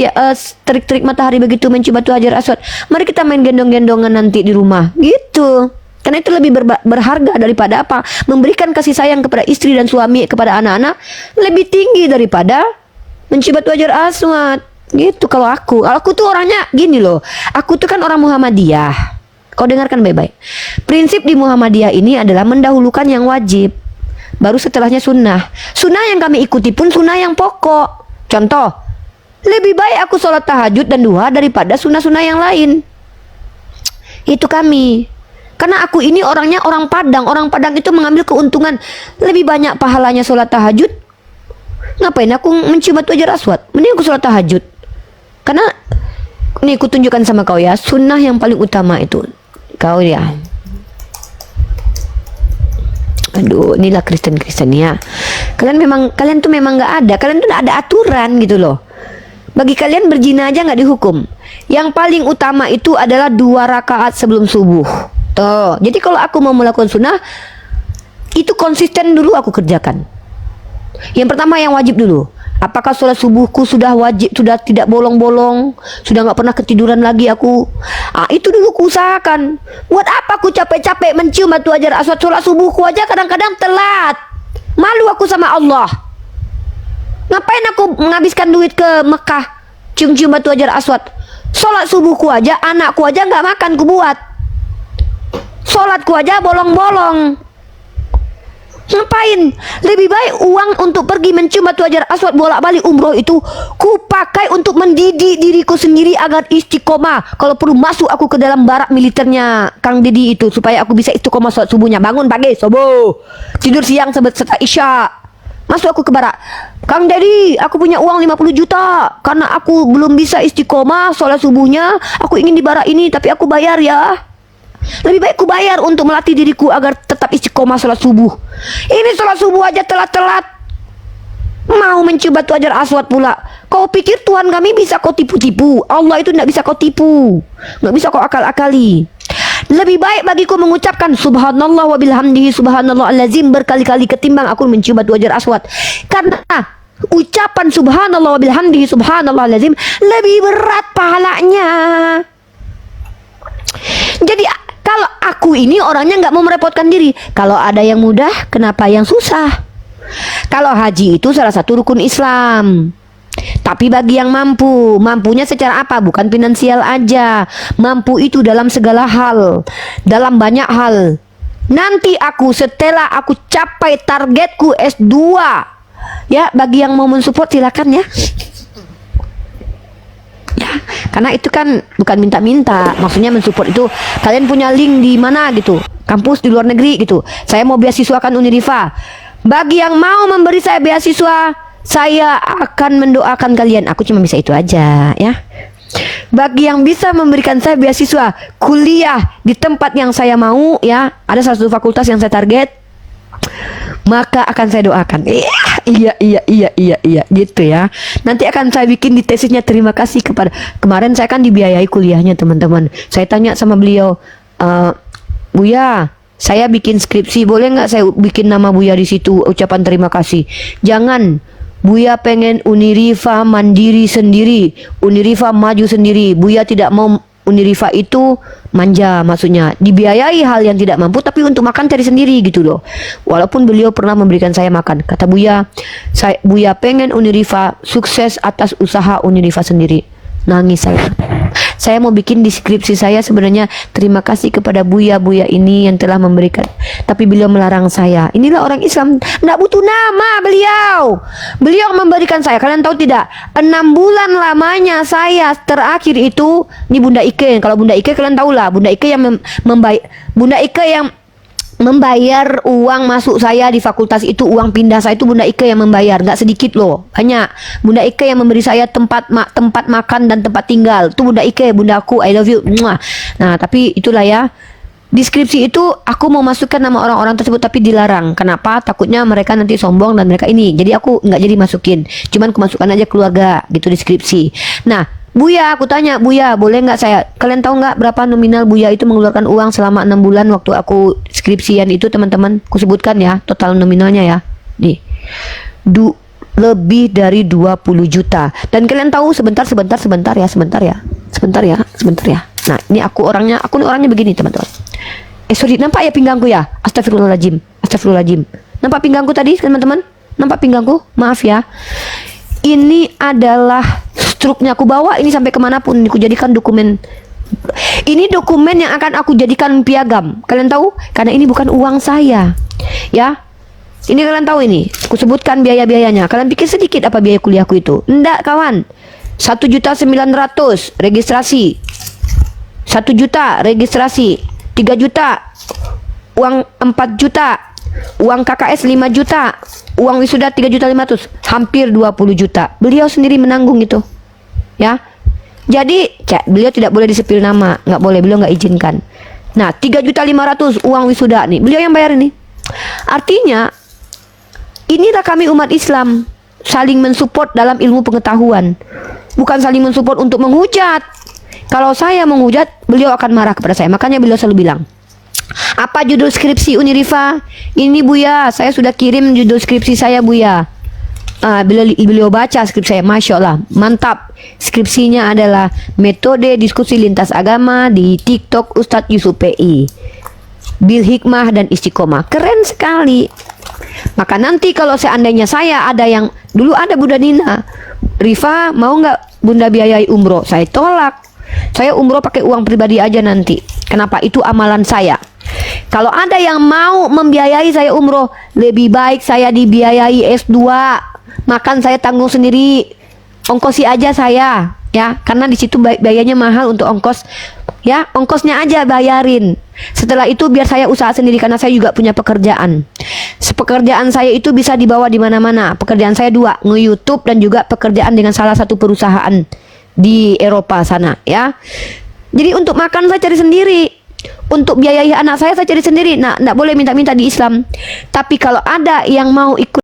terik-terik matahari begitu mencium batu Hajar Aswad, mari kita main gendong-gendongan nanti di rumah gitu. Karena itu lebih berharga daripada apa? Memberikan kasih sayang kepada istri dan suami, kepada anak-anak, lebih tinggi daripada mencium batu Hajar Aswad. Gitu kalau aku tuh orangnya gini loh. Aku tuh kan orang Muhammadiyah. Kau dengarkan baik-baik. Prinsip di Muhammadiyah ini adalah mendahulukan yang wajib, baru setelahnya sunnah. Sunnah yang kami ikuti pun sunnah yang pokok. Contoh, lebih baik aku sholat tahajud dan duha daripada sunnah-sunnah yang lain. Itu kami. Karena aku ini orangnya orang Padang. Orang Padang itu mengambil keuntungan lebih banyak pahalanya sholat tahajud. Ngapain aku mencium batu Hajar Aswad? Mending aku sholat tahajud. Karena nih aku tunjukkan sama kau ya, sunnah yang paling utama itu. Kau ya. Aduh, inilah Kristen ya. Kalian tuh memang nggak ada. Kalian tuh nggak ada aturan gitu loh. Bagi kalian berzina aja nggak dihukum. Yang paling utama itu adalah 2 rakaat sebelum subuh. Tuh, jadi kalau aku mau melakukan sunnah, itu konsisten dulu aku kerjakan. Yang pertama yang wajib dulu. Apakah sholat subuhku sudah wajib, sudah tidak bolong-bolong, sudah nggak pernah ketiduran lagi aku? Itu dulu ku usahakan. Buat apa aku capek-capek mencium batu Hajar Aswad? Sholat subuhku aja kadang-kadang telat. Malu aku sama Allah. Ngapain aku menghabiskan duit ke Mekah cium-cium batu Hajar Aswad? Sholat subuhku aja, anakku aja nggak makan ku buat. Sholatku aja bolong-bolong. Ngapain? Lebih baik uang untuk pergi mencium batu Hajar Aswad bolak-balik umroh itu ku pakai untuk mendidik diriku sendiri agar istiqomah. Kalau perlu masuk aku ke dalam barak militernya Kang Dedi itu, supaya aku bisa istiqomah sholat subuhnya. Bangun pagi subuh, tidur siang setelah isya, masuk aku ke barak. Kang Dedi, aku punya uang 50 juta karena aku belum bisa istiqomah sholat subuhnya. Aku ingin di barak ini, tapi aku bayar ya. Lebih baik ku bayar untuk melatih diriku agar tetap istiqomah sholat subuh. Ini sholat subuh aja telat-telat, mau mencium batu Hajar Aswad pula. Kau pikir Tuhan kami bisa kau tipu-tipu? Allah itu tidak bisa kau tipu, nggak bisa kau akal-akali. Lebih baik bagiku mengucapkan subhanallah wa bihamdihi subhanallah al-azim berkali-kali ketimbang aku mencium batu Hajar Aswad. Karena ucapan subhanallah wa bihamdihi subhanallah al-azim lebih berat pahalanya. Jadi kalau aku ini orangnya nggak mau merepotkan diri. Kalau ada yang mudah, kenapa yang susah? Kalau haji itu salah satu rukun Islam. Tapi bagi yang mampu, mampunya secara apa? Bukan finansial aja. Mampu itu dalam segala hal, dalam banyak hal. Nanti aku setelah aku capai targetku S2, ya bagi yang mau mensupport silakan ya. Ya, karena itu kan bukan minta-minta, maksudnya mensupport itu kalian punya link di mana gitu, kampus di luar negeri gitu. Saya mau beasiswakan Unirifa. Bagi yang mau memberi saya beasiswa, saya akan mendoakan kalian. Aku cuma bisa itu aja ya. Bagi yang bisa memberikan saya beasiswa kuliah di tempat yang saya mau ya, ada salah satu fakultas yang saya target. maka akan saya doakan. Iya, gitu ya. Nanti akan saya bikin di tesisnya. Terima kasih kepada, kemarin saya kan dibiayai kuliahnya teman-teman. Saya tanya sama beliau, Buya, saya bikin skripsi, boleh nggak saya bikin nama Buya di situ, ucapan terima kasih? Jangan, Buya pengen Unirifa mandiri sendiri, Unirifa maju sendiri. Buya tidak mau Unirifa itu manja, maksudnya dibiayai hal yang tidak mampu, tapi untuk makan cari sendiri gitu loh. Walaupun beliau pernah memberikan saya makan, kata Buya, Buya pengen Unirifa sukses atas usaha Unirifa sendiri. Nangis saya. Saya mau bikin deskripsi saya sebenarnya terima kasih kepada Buya ini yang telah memberikan, tapi beliau melarang saya. Inilah orang Islam, tidak butuh nama beliau memberikan saya. Kalian tahu tidak, 6 bulan lamanya saya terakhir itu di Bunda Ike. Kalau Bunda Ike kalian tahu lah, Bunda Ike yang membayar uang masuk saya di fakultas itu, uang pindah saya itu Bunda Ike yang membayar, nggak sedikit loh, banyak. Bunda Ike yang memberi saya tempat makan dan tempat tinggal, itu Bunda Ike, bunda aku, I love you. Mwah. Nah, tapi itulah ya, deskripsi itu aku mau masukkan nama orang-orang tersebut tapi dilarang. Kenapa? Takutnya mereka nanti sombong dan mereka ini, jadi aku nggak jadi masukin, cuman aku masukkan aja keluarga gitu deskripsi. Nah, Buya, aku tanya, Buya, boleh nggak saya? Kalian tahu nggak berapa nominal Buya itu mengeluarkan uang selama 6 bulan waktu aku skripsian itu, teman-teman? Aku sebutkan ya, total nominalnya ya. Nih, lebih dari 20 juta. Dan kalian tahu, sebentar ya. Nah, ini aku orangnya begini, teman-teman. Sorry, nampak ya pinggangku ya? Astagfirullahaladzim. Nampak pinggangku tadi, teman-teman? Nampak pinggangku? Maaf ya. Ini adalah struknya, aku bawa ini sampai kemanapun, aku jadikan dokumen. Ini dokumen yang akan aku jadikan piagam. Kalian tahu? Karena ini bukan uang saya, ya. Ini kalian tahu ini. Aku sebutkan biaya-biayanya. Kalian pikir sedikit apa biaya kuliahku itu? Enggak, kawan. 1.900.000 registrasi. 1 juta registrasi. 3 juta. Uang 4 juta. Uang KKS 5 juta. Uang wisuda 3.500.000, hampir 20 juta. Beliau sendiri menanggung itu, ya. Jadi beliau tidak boleh disepil nama, nggak boleh, beliau nggak izinkan. Nah, 3.500.000 uang wisuda nih, beliau yang bayar ini. Artinya, inilah kami umat Islam saling mensupport dalam ilmu pengetahuan, bukan saling mensupport untuk menghujat. Kalau saya menghujat, beliau akan marah kepada saya. Makanya beliau selalu bilang, apa judul skripsi Unirifa? Ini Buya, saya sudah kirim judul skripsi saya Buya. Beliau baca skripsi saya, Masya Allah, mantap. Skripsinya adalah metode diskusi lintas agama di TikTok Ustadz Yusuf PI, Bil Hikmah dan Istiqomah. Keren sekali. Maka nanti kalau seandainya saya ada yang, dulu ada Bunda Nina, Rifa mau nggak Bunda biayai umroh? Saya tolak. Saya umroh pakai uang pribadi aja nanti. Kenapa? Itu amalan saya. Kalau ada yang mau membiayai saya umroh, lebih baik saya dibiayai S2, makan saya tanggung sendiri, ongkosi aja saya, ya, karena di situ biayanya mahal untuk ongkos, ya, ongkosnya aja bayarin. Setelah itu biar saya usaha sendiri, karena saya juga punya pekerjaan. Pekerjaan saya itu bisa dibawa di mana-mana. Pekerjaan saya 2, nge-YouTube dan juga pekerjaan dengan salah satu perusahaan di Eropa sana, ya. Jadi untuk makan saya cari sendiri. Untuk biayai anak saya cari sendiri. Nah, nggak boleh minta-minta di Islam. Tapi kalau ada yang mau ikut